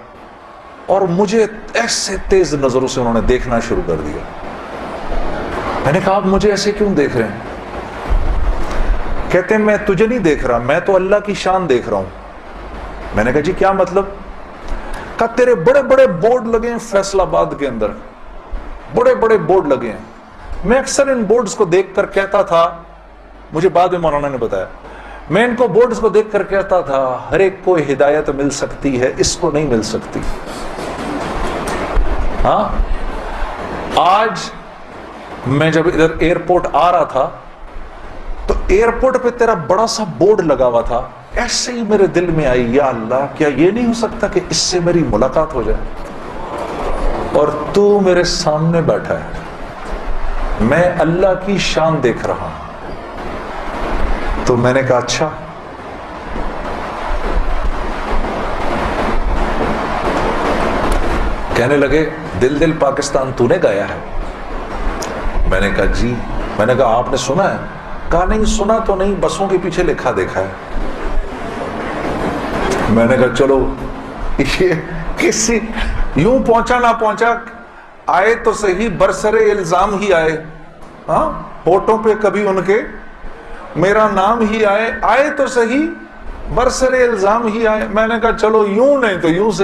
اور مجھے ایسے تیز نظروں سے انہوں نے دیکھنا شروع کر دیا. میں نے کہا آپ مجھے ایسے کیوں دیکھ رہے ہیں؟ کہتے ہیں میں تجھے نہیں دیکھ رہا، میں تو اللہ کی شان دیکھ رہا ہوں. میں نے کہا جی کیا مطلب؟ کہا تیرے بڑے بڑے بورڈ لگے ہیں فیصل آباد کے اندر، بڑے بڑے بورڈ لگے ہیں. میں اکثر ان بورڈز کو دیکھ کر کہتا تھا، مجھے بعد میں مولانا نے بتایا، میں ان کو بورڈز کو دیکھ کر کہتا تھا ہر ایک کو ہدایت مل سکتی ہے، اس کو نہیں مل سکتی. ہاں آج میں جب ادھر ایئرپورٹ آ رہا تھا تو ایئرپورٹ پہ تیرا بڑا سا بورڈ لگا ہوا تھا. ایسے ہی میرے دل میں آئی یا اللہ کیا یہ نہیں ہو سکتا کہ اس سے میری ملاقات ہو جائے، اور تو میرے سامنے بیٹھا ہے، میں اللہ کی شان دیکھ رہا ہوں. تو میں نے کہا اچھا. کہنے لگے دل پاکستان تو نے گایا ہے. میں نے کہا جی. میں نے کہا آپ نے سنا ہے؟ کہا نہیں سنا تو نہیں، بسوں کے پیچھے لکھا دیکھا ہے. میں نے کہا چلو یہ کسی یوں پہنچا نہ پہنچا، آئے تو صحیح برسر الزام ہی آئے. ہاں ہوٹوں پہ کبھی ان کے میرا نام ہی آئے تو صحیح برسر الزام ہی آئے. میں نے کہا چلو یوں نہیں تو یوں سے.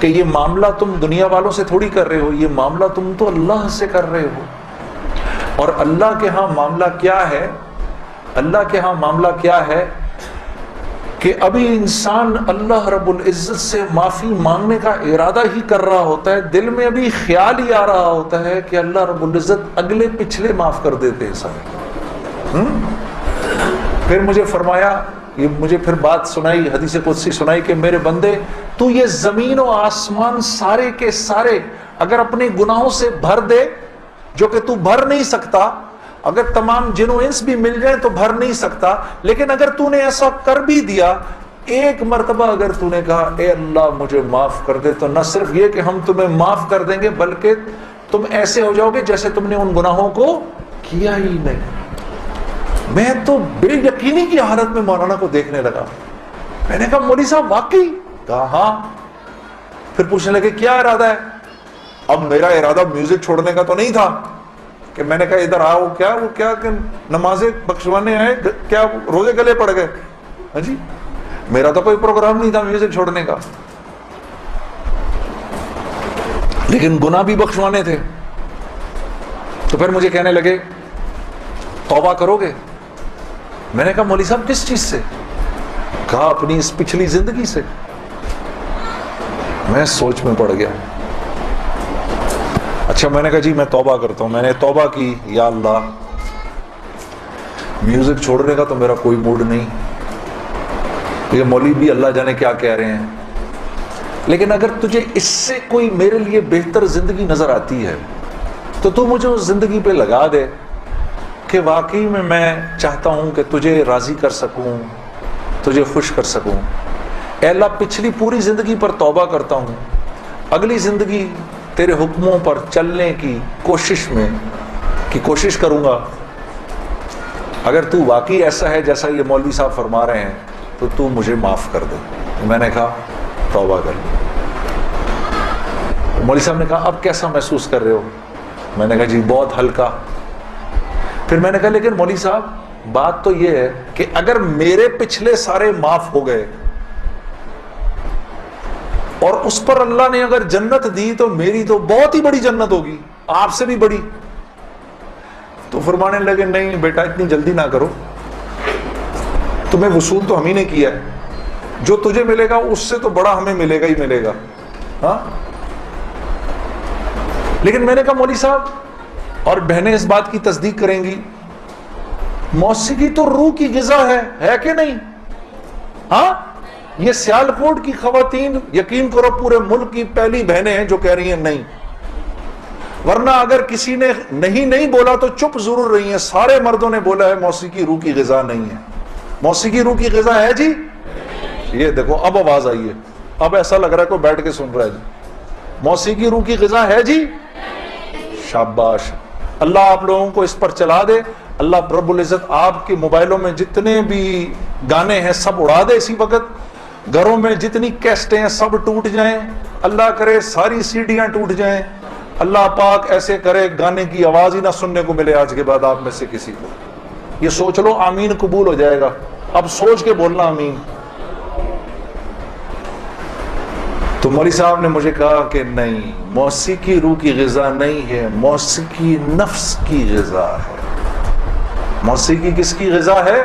کہ یہ معاملہ تم دنیا والوں سے تھوڑی کر رہے ہو، یہ معاملہ تم تو اللہ سے کر رہے ہو. اور اللہ کے ہاں معاملہ کیا ہے؟ اللہ کے ہاں معاملہ کیا ہے کہ ابھی انسان اللہ رب العزت سے معافی مانگنے کا ارادہ ہی کر رہا ہوتا ہے، دل میں ابھی خیال ہی آ رہا ہوتا ہے کہ اللہ رب العزت اگلے پچھلے معاف کر دیتے ہیں سارے. پھر مجھے فرمایا، یہ مجھے پھر بات سنائی، حدیث قدسی سنائی کہ میرے بندے، تو یہ زمین و آسمان سارے کے سارے اگر اپنے گناہوں سے بھر دے، جو کہ تو بھر نہیں سکتا، اگر تمام جن و انس بھی مل جائیں تو بھر نہیں سکتا، لیکن اگر تو نے ایسا کر بھی دیا، ایک مرتبہ اگر تو نے کہا اے اللہ مجھے معاف کر دے، تو نہ صرف یہ کہ ہم تمہیں معاف کر دیں گے، بلکہ تم ایسے ہو جاؤ گے جیسے تم نے ان گناہوں کو کیا ہی نہیں. میں تو بے یقینی کی حالت میں مولانا کو دیکھنے لگا. میں نے کہا مولوی صاحب واقعی؟ کہا ہاں. پھر پوچھنے لگے کیا ارادہ ہے؟ اب میرا ارادہ میوزک چھوڑنے کا تو نہیں تھا کہ میں نے کہا ادھر آؤ، کیا کہ نمازیں بخشوانے آئے، کیا روزے گلے پڑ گئے؟ ہاں جی، میرا تو کوئی پروگرام نہیں تھا میوزک چھوڑنے کا، لیکن گناہ بھی بخشوانے تھے. تو پھر مجھے کہنے لگے توبہ کرو گے؟ میں نے کہا مولوی صاحب کس چیز سے؟ کہا اپنی اس پچھلی زندگی سے. میں سوچ میں پڑ گیا. اچھا، میں نے کہا جی میں توبہ کرتا ہوں. میں نے توبہ کی، یا اللہ میوزک چھوڑنے کا تو میرا کوئی موڈ نہیں، یہ مولوی بھی اللہ جانے کیا کہہ رہے ہیں، لیکن اگر تجھے اس سے کوئی میرے لیے بہتر زندگی نظر آتی ہے تو تو مجھے اس زندگی پہ لگا دے کہ واقعی میں چاہتا ہوں کہ تجھے راضی کر سکوں، تجھے خوش کر سکوں. اے اللہ پچھلی پوری زندگی پر توبہ کرتا ہوں، اگلی زندگی تیرے حکموں پر چلنے کی کوشش کروں گا. اگر تو واقعی ایسا ہے جیسا یہ مولوی صاحب فرما رہے ہیں تو تو مجھے معاف کر دے. میں نے کہا توبہ کر لی. مولوی صاحب نے کہا اب کیسا محسوس کر رہے ہو؟ میں نے کہا جی بہت ہلکا. پھر میں نے کہا لیکن مولوی صاحب بات تو یہ ہے کہ اگر میرے پچھلے سارے معاف ہو گئے اور اس پر اللہ نے اگر جنت دی تو میری تو بہت ہی بڑی جنت ہوگی، آپ سے بھی بڑی. تو فرمانے لگے نہیں بیٹا اتنی جلدی نہ کرو، تمہیں وصول تو ہم ہی نے کیا ہے، جو تجھے ملے گا اس سے تو بڑا ہمیں ملے گا ہی ملے گا. ہاں، لیکن میں نے کہا مولوی صاحب، اور بہنیں اس بات کی تصدیق کریں گی، موسیقی تو روح کی غذا ہے کہ نہیں؟ ہاں، یہ سیالکوٹ کی خواتین یقین کرو پورے ملک کی پہلی بہنیں ہیں جو کہہ رہی ہیں نہیں، ورنہ اگر کسی نے نہیں بولا تو چپ ضرور رہی ہیں. سارے مردوں نے بولا ہے موسیقی روح کی غذا نہیں ہے. موسیقی روح کی غذا ہے جی. یہ دیکھو اب آواز آئی ہے، اب ایسا لگ رہا ہے کوئی بیٹھ کے سن رہا ہے جی. موسیقی روح کی غذا ہے جی. شاباش، اللہ آپ لوگوں کو اس پر چلا دے. اللہ رب العزت آپ کے موبائلوں میں جتنے بھی گانے ہیں سب اڑا دے اسی وقت، گھروں میں جتنی کیسٹیں ہیں سب ٹوٹ جائیں، اللہ کرے ساری سیڈیاں ٹوٹ جائیں. اللہ پاک ایسے کرے گانے کی آواز ہی نہ سننے کو ملے آج کے بعد آپ میں سے کسی کو. یہ سوچ لو آمین قبول ہو جائے گا. اب سوچ کے بولنا آمین. تو مولوی صاحب نے مجھے کہا کہ نہیں، موسیقی روح کی غذا نہیں ہے، موسیقی نفس کی غذا ہے. موسیقی کس کی غذا ہے؟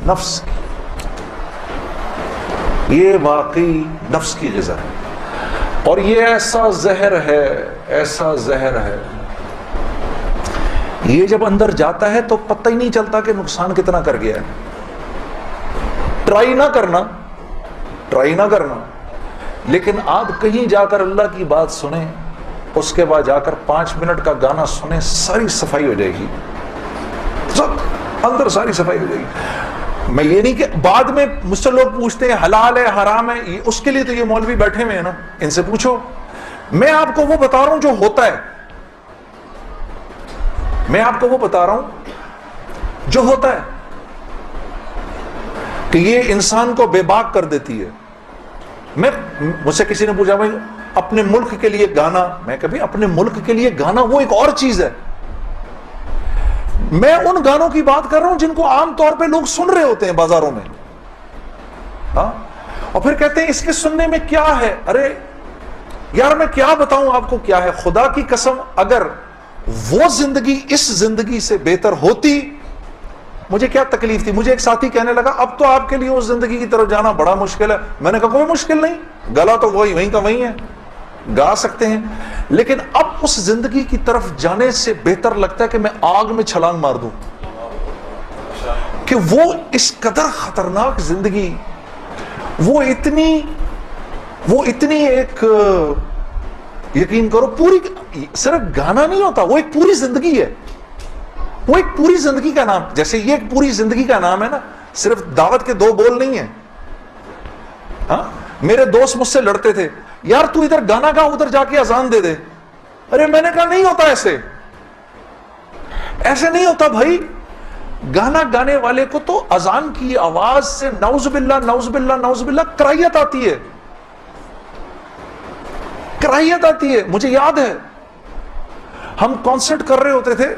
نفس کی. یہ واقعی نفس کی غذا ہے، اور یہ ایسا زہر ہے، ایسا زہر ہے، یہ جب اندر جاتا ہے تو پتہ ہی نہیں چلتا کہ نقصان کتنا کر گیا ہے. ٹرائی نہ کرنا، لیکن آپ کہیں جا کر اللہ کی بات سنیں، اس کے بعد جا کر 5 منٹ کا گانا سنیں، ساری صفائی ہو جائے گی، سب اندر ساری صفائی ہو جائے گی. میں یہ نہیں کہ بعد میں مجھ سے لوگ پوچھتے ہیں حلال ہے حرام ہے، اس کے لیے تو یہ مولوی بیٹھے ہوئے ہیں نا، ان سے پوچھو. میں آپ کو وہ بتا رہا ہوں جو ہوتا ہے، میں آپ کو وہ بتا رہا ہوں جو ہوتا ہے، کہ یہ انسان کو بے باک کر دیتی ہے. مجھ سے کسی نے پوچھا بھائی اپنے ملک کے لیے گانا، میں کبھی اپنے ملک کے لیے گانا وہ ایک اور چیز ہے. میں ان گانوں کی بات کر رہا ہوں جن کو عام طور پہ لوگ سن رہے ہوتے ہیں بازاروں میں، ہاں، اور پھر کہتے ہیں اس کے سننے میں کیا ہے. ارے یار میں کیا بتاؤں آپ کو کیا ہے، خدا کی قسم اگر وہ زندگی اس زندگی سے بہتر ہوتی، مجھے کیا تکلیف تھی. مجھے ایک ساتھی کہنے لگا اب تو آپ کے لیے اس زندگی کی طرف جانا بڑا مشکل ہے. میں نے کہا کوئی مشکل نہیں، گلا تو وہیں کا وہیں ہے، گا سکتے ہیں، لیکن اب اس زندگی کی طرف جانے سے بہتر لگتا ہے کہ میں آگ میں چھلانگ مار دوں، کہ وہ اس قدر خطرناک زندگی، وہ اتنی ایک، یقین کرو پوری، صرف گانا نہیں ہوتا، وہ ایک پوری زندگی ہے، وہ ایک پوری زندگی کا نام. جیسے یہ ایک پوری زندگی کا نام ہے نا، صرف دعوت کے 2 بول نہیں ہیں. ہاں میرے دوست مجھ سے لڑتے تھے، یار تو ادھر گانا گا ادھر جا کے اذان دے دے. ارے میں نے کہا نہیں ہوتا ایسے نہیں ہوتا بھائی. گانا گانے والے کو تو اذان کی آواز سے نعوذ باللہ نعوذ باللہ نعوذ باللہ کراہیت آتی ہے، کراہیت آتی ہے. مجھے یاد ہے ہم کانسرٹ کر رہے ہوتے تھے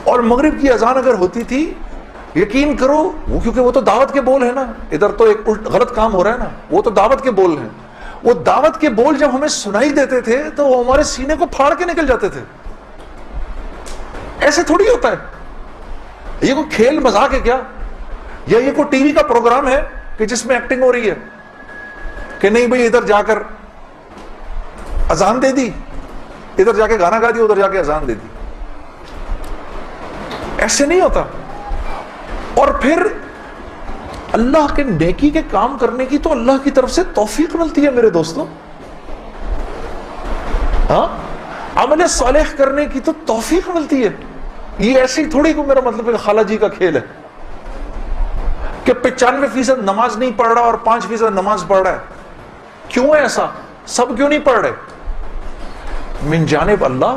اور مغرب کی اذان اگر ہوتی تھی، یقین کرو وہ، کیونکہ وہ تو دعوت کے بول ہیں نا، ادھر تو ایک غلط کام ہو رہا ہے نا، وہ تو دعوت کے بول ہیں. وہ دعوت کے بول جب ہمیں سنائی دیتے تھے تو وہ ہمارے سینے کو پھاڑ کے نکل جاتے تھے. ایسے تھوڑی ہوتا ہے، یہ کوئی کھیل مذاق ہے کیا، یا یہ کوئی ٹی وی کا پروگرام ہے کہ جس میں ایکٹنگ ہو رہی ہے کہ نہیں بھئی ادھر جا کر اذان دے دی، ادھر جا کے گانا گا دی، ادھر جا کے اذان دے دی. ایسے نہیں ہوتا. اور پھر اللہ کے نیکی کے کام کرنے کی تو اللہ کی طرف سے توفیق ملتی ہے میرے دوستوں. ہاں عمل صالح کرنے کی تو توفیق ملتی ہے. یہ ایسی تھوڑی کو میرا مطلب ہے خالہ جی کا کھیل ہے کہ 95% نماز نہیں پڑھ رہا اور 5% نماز پڑھ رہا ہے. کیوں ہے ایسا؟ سب کیوں نہیں پڑھ رہے؟ من جانب اللہ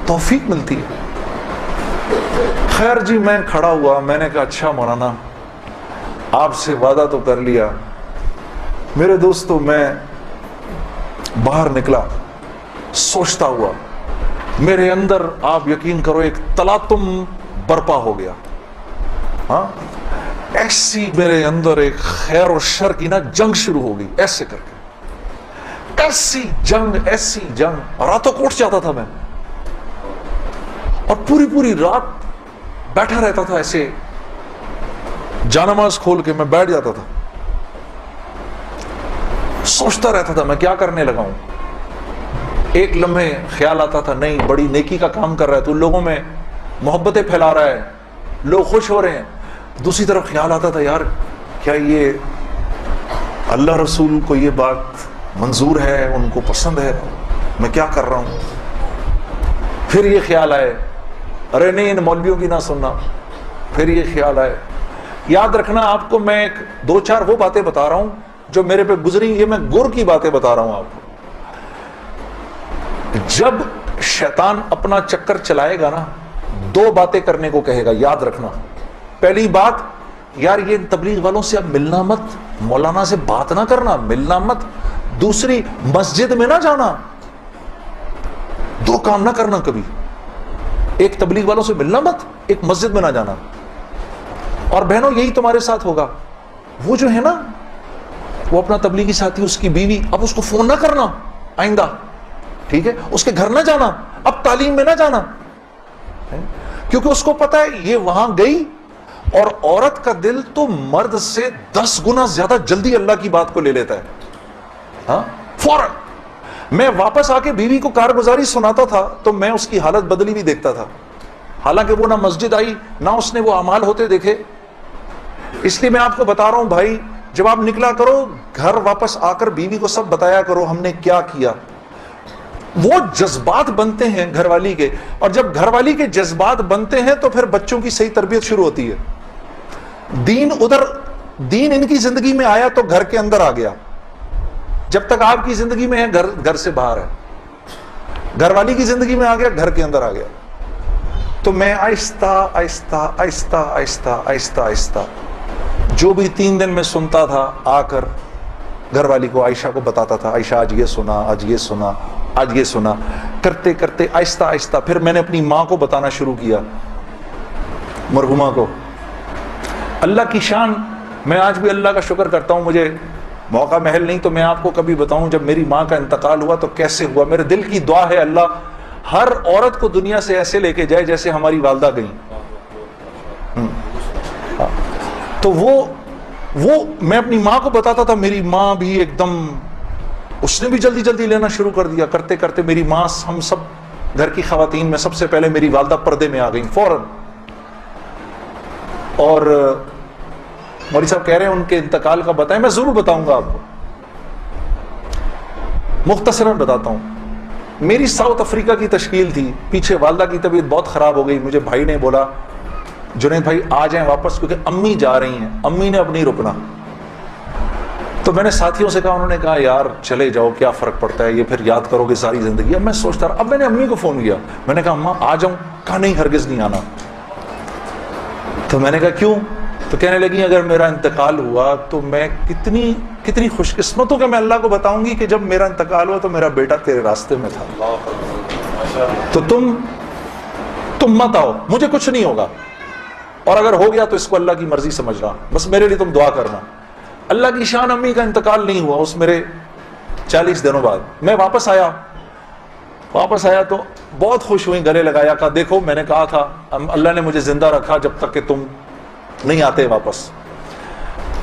توفیق ملتی ہے. خیر جی میں کھڑا ہوا، میں نے کہا اچھا مولانا آپ سے وعدہ تو کر لیا. میرے دوستو میں باہر نکلا سوچتا ہوا، میرے اندر آپ یقین کرو ایک تلاطم برپا ہو گیا. ہاں ایسی میرے اندر ایک خیر و شر کی نا جنگ شروع ہو گئی، ایسے کر کے ایسی جنگ راتوں کو اٹھ جاتا تھا میں، اور پوری رات بیٹھا رہتا تھا ایسے، جانماز کھول کے میں بیٹھ جاتا تھا، سوچتا رہتا تھا میں کیا کرنے لگا ہوں. ایک لمحے خیال آتا تھا نہیں بڑی نیکی کا کام کر رہا ہے تو لوگوں میں محبتیں پھیلا رہا ہے، لوگ خوش ہو رہے ہیں. دوسری طرف خیال آتا تھا یار کیا یہ اللہ رسول کو یہ بات منظور ہے، ان کو پسند ہے، میں کیا کر رہا ہوں. پھر یہ خیال آئے ارے نہیں ان مولویوں کی نہ سننا. پھر یہ خیال آئے. یاد رکھنا آپ کو میں ایک 2-4 وہ باتیں بتا رہا ہوں جو میرے پہ گزری، یہ میں گر کی باتیں بتا رہا ہوں آپ کو. جب شیطان اپنا چکر چلائے گا نا 2 باتیں کرنے کو کہے گا، یاد رکھنا. پہلی بات یار یہ تبلیغ والوں سے اب ملنا مت، مولانا سے بات نہ کرنا، ملنا مت. دوسری مسجد میں نہ جانا. 2 کام نہ کرنا کبھی، ایک تبلیغ والوں سے ملنا مت، ایک مسجد میں نہ جانا. اور بہنوں یہی تمہارے ساتھ ہوگا. وہ جو ہے نا وہ اپنا تبلیغی ساتھی، اس کی بیوی، اب اس کو فون نہ کرنا آئندہ، ٹھیک ہے، اس کے گھر نہ جانا، اب تعلیم میں نہ جانا، کیونکہ اس کو پتا ہے یہ وہاں گئی اور عورت کا دل تو مرد سے 10 گنا زیادہ جلدی اللہ کی بات کو لے لیتا ہے. ہاں فوراً. میں واپس آ کے بیوی کو کارگزاری سناتا تھا تو میں اس کی حالت بدلی بھی دیکھتا تھا، حالانکہ وہ نہ مسجد آئی نہ اس نے وہ اعمال ہوتے دیکھے. اس لیے میں آپ کو بتا رہا ہوں بھائی جب آپ نکلا کرو گھر واپس آ کر بیوی کو سب بتایا کرو ہم نے کیا کیا. وہ جذبات بنتے ہیں گھر والی کے، اور جب گھر والی کے جذبات بنتے ہیں تو پھر بچوں کی صحیح تربیت شروع ہوتی ہے. دین ان کی زندگی میں آیا تو گھر کے اندر آ گیا. جب تک آپ کی زندگی میں ہے گھر سے باہر ہے. گھر والی کی زندگی میں آ گیا، گھر کے اندر آ گیا. تو میں آہستہ آہستہ آہستہ آہستہ آہستہ آہستہ جو بھی 3 دن میں سنتا تھا آ کر گھر والی کو، عائشہ کو بتاتا تھا، عائشہ آج یہ سنا، آج یہ سنا، آج یہ سنا. کرتے کرتے آہستہ آہستہ پھر میں نے اپنی ماں کو بتانا شروع کیا، مرحومہ کو. اللہ کی شان، میں آج بھی اللہ کا شکر کرتا ہوں، مجھے موقع محل نہیں تو میں آپ کو کبھی بتاؤں جب میری ماں کا انتقال ہوا تو کیسے ہوا. میرے دل کی دعا ہے اللہ ہر عورت کو دنیا سے ایسے لے کے جائے جیسے ہماری والدہ گئیں. تو وہ میں اپنی ماں کو بتاتا تھا, میری ماں بھی ایک دم, اس نے بھی جلدی جلدی لینا شروع کر دیا. کرتے کرتے میری ماں, ہم سب گھر کی خواتین میں سب سے پہلے میری والدہ پردے میں آ گئیں فوراً. اور مولوی صاحب کہہ رہے ہیں ان کے انتقال کا بتائیں, میں ضرور بتاؤں گا آپ کو, مختصراً بتاتا ہوں. میری ساؤتھ افریقہ کی تشکیل تھی, پیچھے والدہ کی طبیعت بہت خراب ہو گئی. مجھے بھائی نے بولا جنید بھائی آ جائیں واپس کیونکہ امی جا رہی ہیں, امی نے اب نہیں رکنا. تو میں نے ساتھیوں سے کہا, انہوں نے کہا یار چلے جاؤ کیا فرق پڑتا ہے, یہ پھر یاد کرو گے ساری زندگی. اب میں سوچتا رہا, اب میں نے امی کو فون کیا, میں نے کہا اماں آ جاؤں, کہا نہیں ہرگز نہیں آنا. تو میں نے کہا کیوں؟ تو کہنے لگی اگر میرا انتقال ہوا تو میں کتنی خوش قسمت ہوں کہ میں اللہ کو بتاؤں گی کہ جب میرا انتقال ہوا تو میرا بیٹا تیرے راستے میں تھا, تو تم مت آؤ, مجھے کچھ نہیں ہوگا, اور اگر ہو گیا تو اس کو اللہ کی مرضی سمجھ رہا, بس میرے لیے تم دعا کرنا. اللہ کی شان, امی کا انتقال نہیں ہوا اس میرے 40 دنوں بعد. میں واپس آیا تو بہت خوش ہوئی, گلے لگایا, کہا دیکھو میں نے کہا تھا اللہ نے مجھے زندہ رکھا جب تک کہ تم نہیں آتے واپس.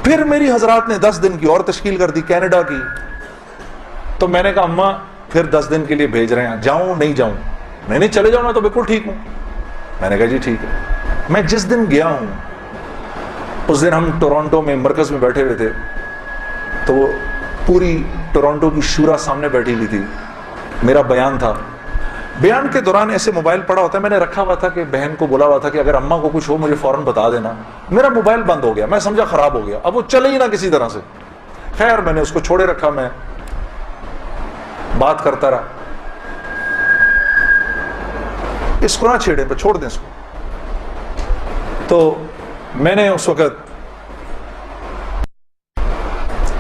پھر میری حضرات نے 10 دن کی اور تشکیل کر دی کینیڈا کی. تو میں نے کہا اماں پھر 10 دن کے لیے بھیج رہے ہیں, جاؤں نہیں جاؤں؟ نہیں چلے جاؤ, میں تو بالکل ٹھیک ہوں. میں نے کہا جی ٹھیک ہے. میں جس دن گیا ہوں اس دن ہم ٹورانٹو میں مرکز میں بیٹھے ہوئے تھے, تو پوری ٹورانٹو کی شورا سامنے بیٹھی ہوئی تھی, میرا بیان تھا. بیان کے دوران ایسے موبائل پڑا ہوتا ہے, میں نے رکھا ہوا تھا کہ بہن کو بولا ہوا تھا کہ اگر اماں کو کچھ ہو مجھے فوراً بتا دینا. میرا موبائل بند ہو گیا, میں سمجھا خراب ہو گیا, اب وہ چلے ہی نہ کسی طرح سے. خیر میں نے اس کو چھوڑے رکھا, میں بات کرتا رہا. اس کو نہ چھیڑے, پہ چھوڑ دیں اس کو. تو میں نے اس وقت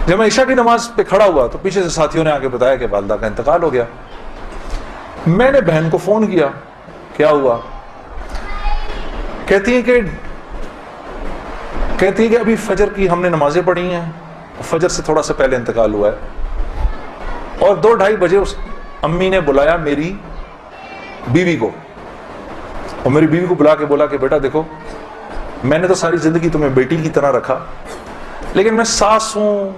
جب میں عشاء کی نماز پہ کھڑا ہوا تو پیچھے سے ساتھیوں نے آ کے بتایا کہ والدہ کا انتقال ہو گیا. میں نے بہن کو فون کیا, کیا ہوا؟ کہتی ہے کہ ابھی فجر کی ہم نے نمازیں پڑھی ہیں, فجر سے تھوڑا سا پہلے انتقال ہوا ہے. اور 2-2:30 بجے اس امی نے بلایا میری بیوی کو, اور میری بیوی کو بلا کے بولا کہ بیٹا دیکھو میں نے تو ساری زندگی تمہیں بیٹی کی طرح رکھا, لیکن میں ساس ہوں,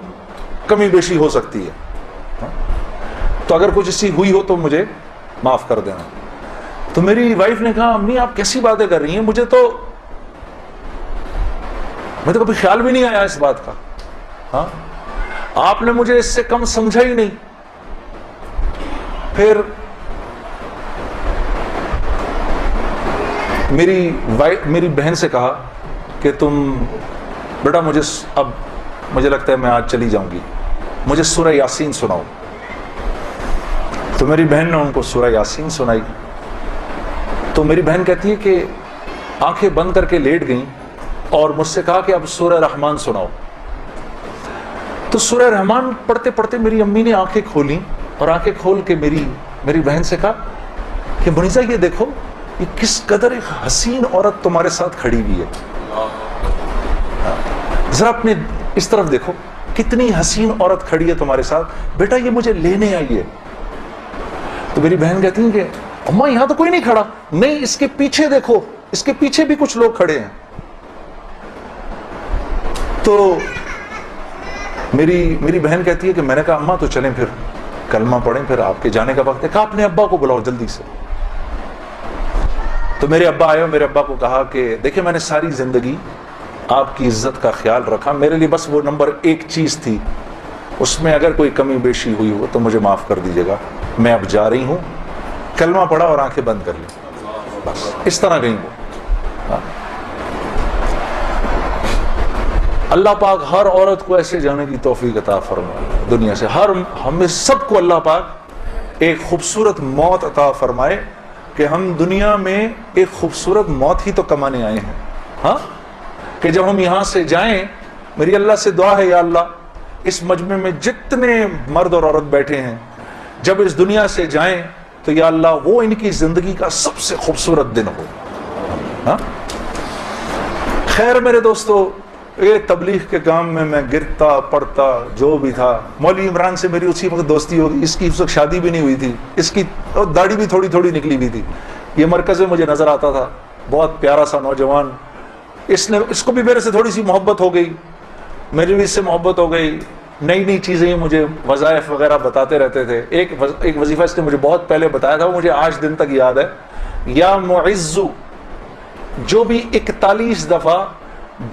کمی بیشی ہو سکتی ہے, تو اگر کچھ ایسی ہوئی ہو تو مجھے معاف کر دینا. تو میری وائف نے کہا امی آپ کیسی باتیں کر رہی ہیں, مجھے تو کبھی خیال بھی نہیں آیا اس بات کا. ہاں آپ نے مجھے اس سے کم سمجھا ہی نہیں. پھر میری بہن سے کہا کہ تم بیٹا مجھے لگتا ہے میں آج چلی جاؤں گی, مجھے سورہ یاسین سناؤ. تو میری بہن نے ان کو سورہ یاسین سنائی. تو میری بہن کہتی ہے کہ آنکھیں بند کر کے لیٹ گئیں اور مجھ سے کہا کہ اب سورہ رحمان سناؤ. تو سورہ رحمان پڑھتے پڑھتے میری امی نے آنکھیں کھولیں, اور آنکھیں کھول کے میری بہن سے کہا کہ منیزہ یہ دیکھو یہ کس قدر ایک حسین عورت تمہارے ساتھ کھڑی ہوئی ہے, ذرا اپنے اس طرف دیکھو کتنی حسین عورت کھڑی ہے تمہارے ساتھ, بیٹا یہ مجھے لینے آئی ہے. تو میری بہن کہتی ہیں کہ اماں یہاں تو کوئی نہیں کھڑا. نہیں, اس کے پیچھے دیکھو, اس کے پیچھے بھی کچھ لوگ کھڑے ہیں. تو میری بہن کہتی ہے کہ میں نے کہا اماں تو چلیں پھر کلمہ پڑھیں, پھر آپ کے جانے کا وقت ہے. کہا اپنے ابا کو بلاؤ جلدی سے. تو میرے ابا آئے اور میرے ابا کو کہا کہ دیکھیں میں نے ساری زندگی آپ کی عزت کا خیال رکھا, میرے لیے بس وہ نمبر 1 چیز تھی, اس میں اگر کوئی کمی بیشی ہوئی ہو تو مجھے معاف کر دیجیے گا. میں اب جا رہی ہوں, کلمہ پڑھا اور آنکھیں بند کر لی, بس اس طرح گئی وہ. اللہ پاک ہر عورت کو ایسے جانے کی توفیق عطا فرمائے دنیا سے. ہمیں سب کو اللہ پاک ایک خوبصورت موت عطا فرمائے کہ ہم دنیا میں ایک خوبصورت موت ہی تو کمانے آئے ہیں. ہاں کہ جب ہم یہاں سے جائیں, میری اللہ سے دعا ہے یا اللہ اس مجمع میں جتنے مرد اور عورت بیٹھے ہیں جب اس دنیا سے جائیں تو یا اللہ وہ ان کی زندگی کا سب سے خوبصورت دن ہو. ہاں خیر میرے دوستو, یہ تبلیغ کے کام میں گرتا پڑتا جو بھی تھا. مولوی عمران سے میری اسی وقت دوستی ہو گئی. اس کی اس وقت شادی بھی نہیں ہوئی تھی, اس کی داڑھی بھی تھوڑی تھوڑی نکلی ہوئی تھی. یہ مرکز میں مجھے نظر آتا تھا, بہت پیارا سا نوجوان. اس کو بھی میرے سے تھوڑی سی محبت ہو گئی, میری بھی اس سے محبت ہو گئی. نئی نئی چیزیں مجھے وظائف وغیرہ بتاتے رہتے تھے. ایک وظیفہ اس نے مجھے بہت پہلے بتایا تھا, وہ مجھے آج دن تک یاد ہے. یا معزو, جو بھی 41 دفعہ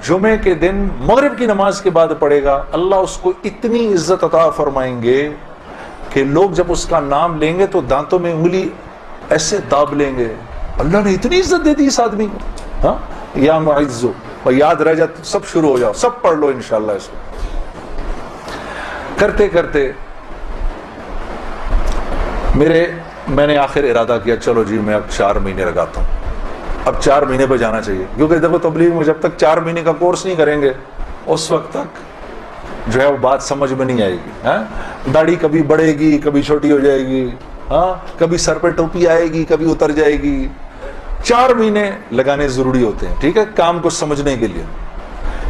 جمعے کے دن مغرب کی نماز کے بعد پڑھے گا, اللہ اس کو اتنی عزت عطا فرمائیں گے کہ لوگ جب اس کا نام لیں گے تو دانتوں میں انگلی ایسے داب لیں گے. اللہ نے اتنی عزت دے دی اس آدمی کو. ہاں, یا معزو, اور یاد رہ جائے. سب شروع ہو جاؤ, سب پڑھ لو انشاءاللہ. اس کو کرتے کرتے میں نے آخر ارادہ کیا, چلو جی میں اب 4 مہینے لگاتا ہوں. اب 4 مہینے پہ جانا چاہیے, کیونکہ دیکھو تبلیغ میں جب تک 4 مہینے کا کورس نہیں کریں گے اس وقت تک جو ہے وہ بات سمجھ میں نہیں آئے گی. داڑھی کبھی بڑھے گی, کبھی چھوٹی ہو جائے گی, ہاں, کبھی سر پہ ٹوپی آئے گی, کبھی اتر جائے گی. 4 مہینے لگانے ضروری ہوتے ہیں, ٹھیک ہے, کام کو سمجھنے کے لیے.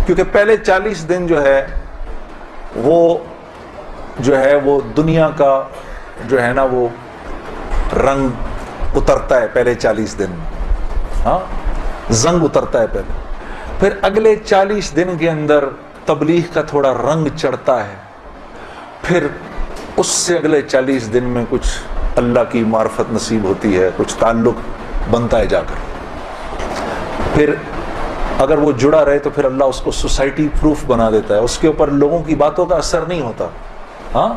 کیونکہ پہلے 40 دن جو ہے وہ دنیا کا جو ہے نا وہ رنگ اترتا ہے. پہلے 40 دن, ہاں, زنگ اترتا ہے پہلے. پھر اگلے 40 دن کے اندر تبلیغ کا تھوڑا رنگ چڑھتا ہے. پھر اس سے اگلے 40 دن میں کچھ اللہ کی معرفت نصیب ہوتی ہے, کچھ تعلق بنتا ہے جا کر. پھر اگر وہ جڑا رہے تو پھر اللہ اس کو سوسائٹی پروف بنا دیتا ہے, اس کے اوپر لوگوں کی باتوں کا اثر نہیں ہوتا. ہاں,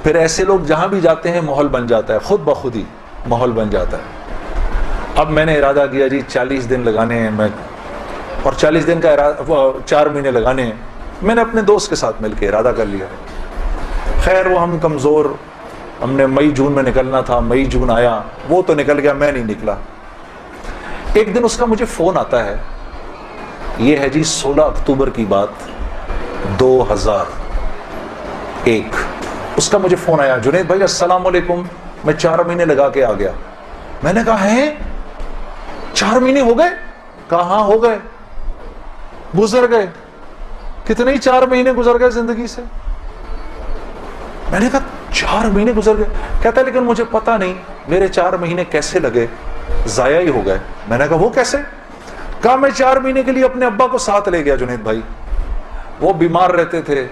پھر ایسے لوگ جہاں بھی جاتے ہیں ماحول بن جاتا ہے, خود بخود ہی ماحول بن جاتا ہے. اب میں نے ارادہ کیا جی 40 دن لگانے ہیں میں, اور 40 دن کا 4 مہینے لگانے ہیں. میں نے اپنے دوست کے ساتھ مل کے ارادہ کر لیا. خیر وہ ہم کمزور, ہم نے مئی جون میں نکلنا تھا, مئی جون آیا, وہ تو نکل گیا, میں نہیں نکلا. ایک دن اس کا مجھے فون آتا ہے, یہ ہے جی 16 اکتوبر کی بات 2001. اس کا مجھے فون آیا, جنید بھائی السلام علیکم, میں 4 مہینے لگا کے آ گیا. میں نے کہا ہے 4 مہینے ہو گئے؟ کہا ہاں ہو گئے. گزر گئے کتنے ہی 4 مہینے گزر گئے زندگی سے. میں نے کہا 4 مہینے گزر گئے. کہتا ہے لیکن مجھے پتا نہیں میرے 4 مہینے کیسے لگے, ضائع ہی ہو گئے. میں نے کہا وہ کیسے؟ کہا میں 4 مہینے کے لیے اپنے ابا کو ساتھ لے گیا جنید بھائی. وہ بیمار رہتے تھے,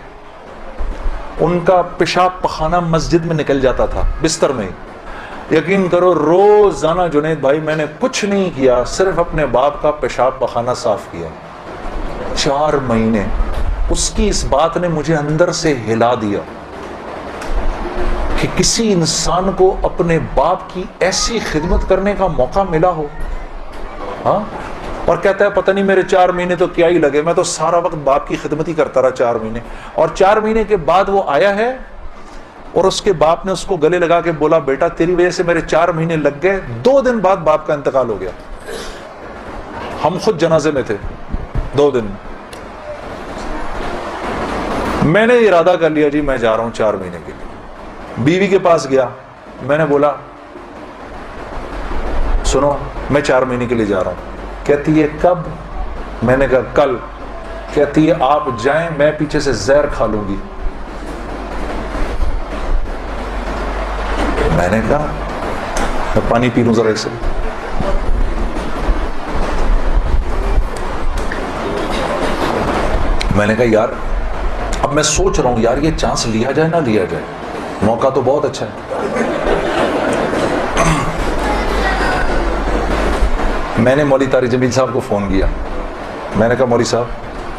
ان کا پیشاب پخانہ مسجد میں نکل جاتا تھا بستر میں. یقین کرو روزانہ جنید بھائی میں نے کچھ نہیں کیا, صرف اپنے باپ کا پیشاب پخانہ صاف کیا. 4 مہینے. اس کی اس بات نے مجھے اندر سے ہلا دیا کہ کسی انسان کو اپنے باپ کی ایسی خدمت کرنے کا موقع ملا ہو. ہاں, اور کہتا ہے پتہ نہیں میرے 4 مہینے تو کیا ہی لگے, میں تو سارا وقت باپ کی خدمت ہی کرتا رہا 4 مہینے. اور 4 مہینے کے بعد وہ آیا ہے اور اس کے باپ نے اس کو گلے لگا کے بولا بیٹا تیری وجہ سے میرے 4 مہینے لگ گئے. 2 دن بعد باپ کا انتقال ہو گیا. ہم خود جنازے میں تھے 2 دن. میں نے ارادہ کر لیا جی میں جا رہا ہوں 4 مہینے کے لیے. بیوی کے پاس گیا, میں نے بولا سنو میں 4 مہینے کے لیے جا رہا ہوں. کہتی ہے کب؟ میں نے کہا کل. کہتی ہے آپ جائیں, میں پیچھے سے زہر کھا لوں گی. میں نے کہا میں پانی پی لوں ذرا اسے. میں نے کہا یار اب میں سوچ رہا ہوں یار یہ چانس لیا جائے نہ لیا جائے, موقع تو بہت اچھا ہے. میں نے مولوی طارق جمیل صاحب کو فون کیا. میں نے کہا مولوی صاحب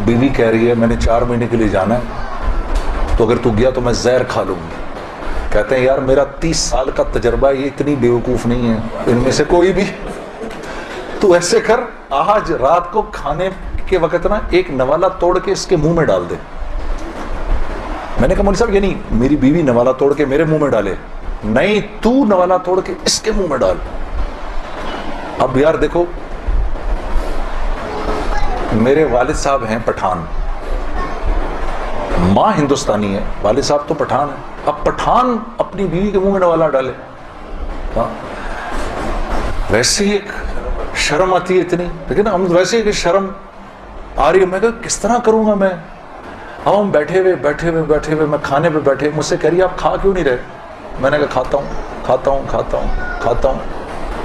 بیوی کہہ رہی ہے میں نے 4 مہینے کے لیے جانا ہے, تو اگر تو گیا تو میں زہر کھا لوں گی. کہتے ہیں یار میرا 30 سال کا تجربہ, یہ اتنی بیوقوف نہیں ہے ان میں سے کوئی بھی. تو ایسے کر آج رات کو کھانے کے وقت نا ایک نوالا توڑ کے اس کے منہ میں ڈال دے. میں نے کہا مولوی صاحب یہ نہیں میری بیوی نوالا توڑ کے میرے منہ میں ڈالے, نہیں تو نوالا توڑ کے اس کے منہ میں ڈال. اب یار دیکھو میرے والد صاحب ہیں پٹھان, ماں ہندوستانی ہے, والد صاحب تو پٹھان ہے. اب پٹھان اپنی بیوی کے منہ میں نوالا ڈالے, ویسے ہی ایک شرم آتی ہے اتنی, لیکن ہم ویسے ہی کہ شرم آ رہی ہے. میں کہا کس طرح کروں گا میں؟ اب ہم بیٹھے ہوئے میں کھانے پہ بیٹھے, مجھ سے کہہ رہی ہے آپ کھا کیوں نہیں رہے؟ میں نے کہا کھاتا ہوں.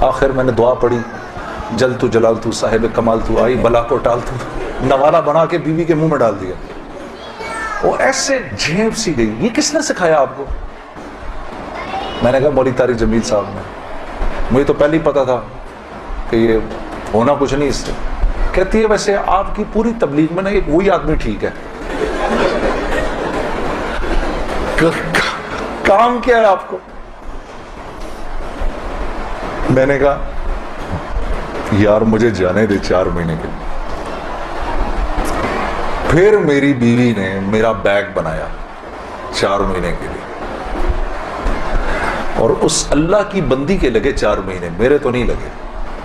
آخر میں نے دعا پڑھی, جل تو جلال تو صاحب کمال تو آئی بلا کو ٹال تو, نوالا بنا کے بیوی کے منہ میں ڈال دیا. وہ ایسے جھیپ سی گئی. یہ کس نے سکھایا آپ کو؟ میں نے کہا مولوی طارق جمیل صاحب نے. مجھے تو پہلے ہی پتا تھا کہ یہ ہونا کچھ نہیں اس سے. کہتی ہے ویسے آپ کی پوری تبلیغ میں نا ایک وہی آدمی ٹھیک ہے. کام کیا ہے آپ کو؟ میں نے کہا یار مجھے جانے دے 4 مہینے کے. پھر میری بیوی نے میرا بیگ بنایا 4 مہینے کے لیے, اور اس اللہ کی بندی کے لگے 4 مہینے, میرے تو نہیں لگے.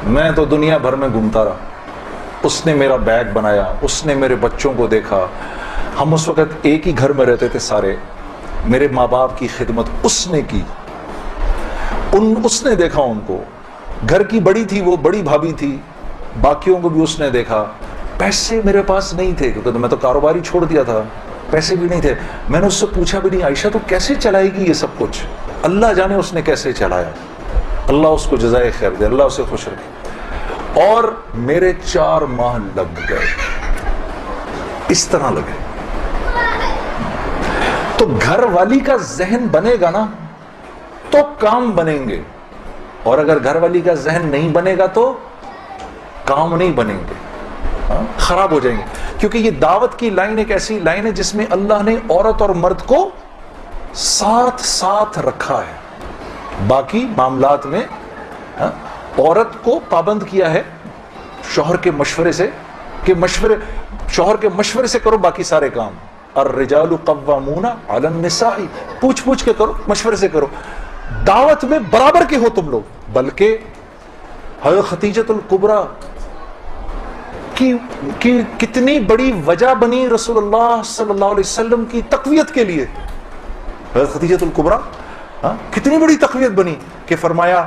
میں تو دنیا بھر میں گھومتا رہا. اس نے میرا بیگ بنایا, اس نے میرے بچوں کو دیکھا. ہم اس وقت ایک ہی گھر میں رہتے تھے سارے. میرے ماں باپ کی خدمت اس نے کی, اس نے دیکھا ان کو. گھر کی بڑی تھی وہ, بڑی بھابھی تھی, باقیوں کو بھی اس نے دیکھا. پیسے میرے پاس نہیں تھے کیونکہ میں تو کاروباری چھوڑ دیا تھا, پیسے بھی نہیں تھے. میں نے اس سے پوچھا بھی نہیں عائشہ تو کیسے چلائے گی یہ سب کچھ؟ اللہ جانے اس نے کیسے چلایا. اللہ اس کو جزائے خیر دے, اللہ اسے خوش رکھے. اور میرے 4 ماہ لگ گئے, اس طرح لگے. تو گھر والی کا ذہن بنے گا نا تو کام بنیں گے, اور اگر گھر والی کا ذہن نہیں بنے گا تو کام نہیں بنیں گے, خراب ہو جائیں گے. کیونکہ یہ دعوت کی لائن ایک ایسی لائن ہے جس میں اللہ نے عورت اور مرد کو ساتھ رکھا ہے. باقی معاملات میں عورت کو پابند کیا ہے شوہر کے مشورے سے, کہ شوہر کے مشورے سے کرو باقی سارے کام. الرجال قوامون علی النساء, پوچھ کے کرو, مشورے سے کرو. دعوت میں برابر کے ہو تم لوگ. بلکہ حضرت خدیجۃ الکبریٰ کی کتنی بڑی وجہ بنی رسول اللہ صلی اللہ علیہ وسلم کی تقویت کے لیے. حضرت خدیجۃ الکبریٰ کتنی بڑی تقویت بنی کہ فرمایا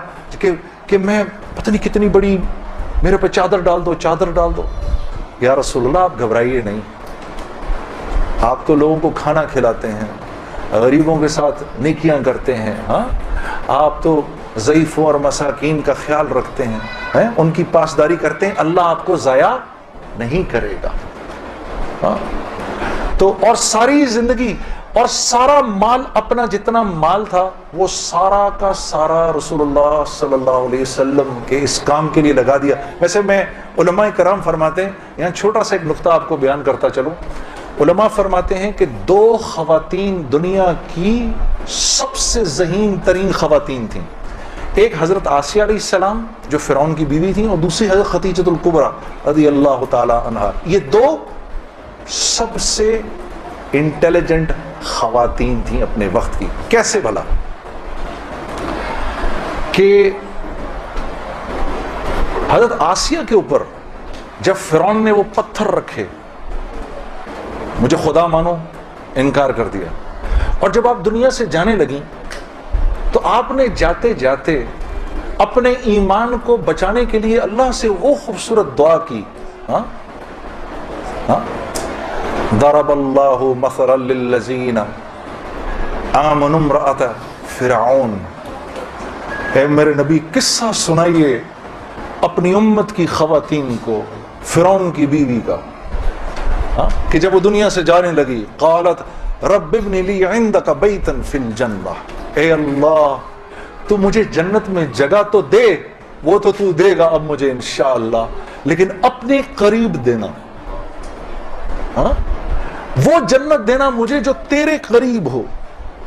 کہ میں پتہ نہیں کتنی بڑی, میرے پہ چادر ڈال دو. یا رسول اللہ آپ گھبرائیے نہیں, آپ تو لوگوں کو کھانا کھلاتے ہیں, غریبوں کے ساتھ نیکیاں کرتے ہیں, آپ تو ضعیفوں اور مساکین کا خیال رکھتے ہیں, ان کی پاسداری کرتے ہیں, اللہ آپ کو ضائع نہیں کرے گا. تو اور ساری زندگی اور سارا مال, اپنا جتنا مال تھا وہ سارا کا سارا رسول اللہ صلی اللہ علیہ وسلم کے اس کام کے لیے لگا دیا. ویسے میں علماء کرام فرماتے ہیں, یہاں چھوٹا سا ایک نقطہ آپ کو بیان کرتا چلوں. علماء فرماتے ہیں کہ 2 خواتین دنیا کی سب سے ذہین ترین خواتین تھیں. ایک حضرت آسیہ علیہ السلام جو فرعون کی بیوی تھیں, اور دوسری حضرت خدیجۃ الکبریٰ رضی اللہ تعالی عنہا. یہ 2 سب سے انٹیلیجنٹ خواتین تھیں اپنے وقت کی. کیسے بھلا؟ کہ حضرت آسیہ کے اوپر جب فرعون نے وہ پتھر رکھے, مجھے خدا مانو, انکار کر دیا, اور جب آپ دنیا سے جانے لگیں تو آپ نے جاتے جاتے اپنے ایمان کو بچانے کے لیے اللہ سے وہ خوبصورت دعا کی. ضرب اللہ مثلا للذین آمنوا امرأۃ فرعون. اے میرے نبی قصہ سنائیے اپنی امت کی خواتین کو فرعون کی بیوی کا, کہ جب وہ دنیا سے جانے لگی, قالت رب ابن لی عندک بیتا فی الجنہ, اے اللہ تو مجھے جنت میں جگہ تو دے, وہ تو دے گا اب مجھے انشاءاللہ, لیکن اپنے قریب دینا, وہ جنت دینا مجھے جو تیرے قریب ہو.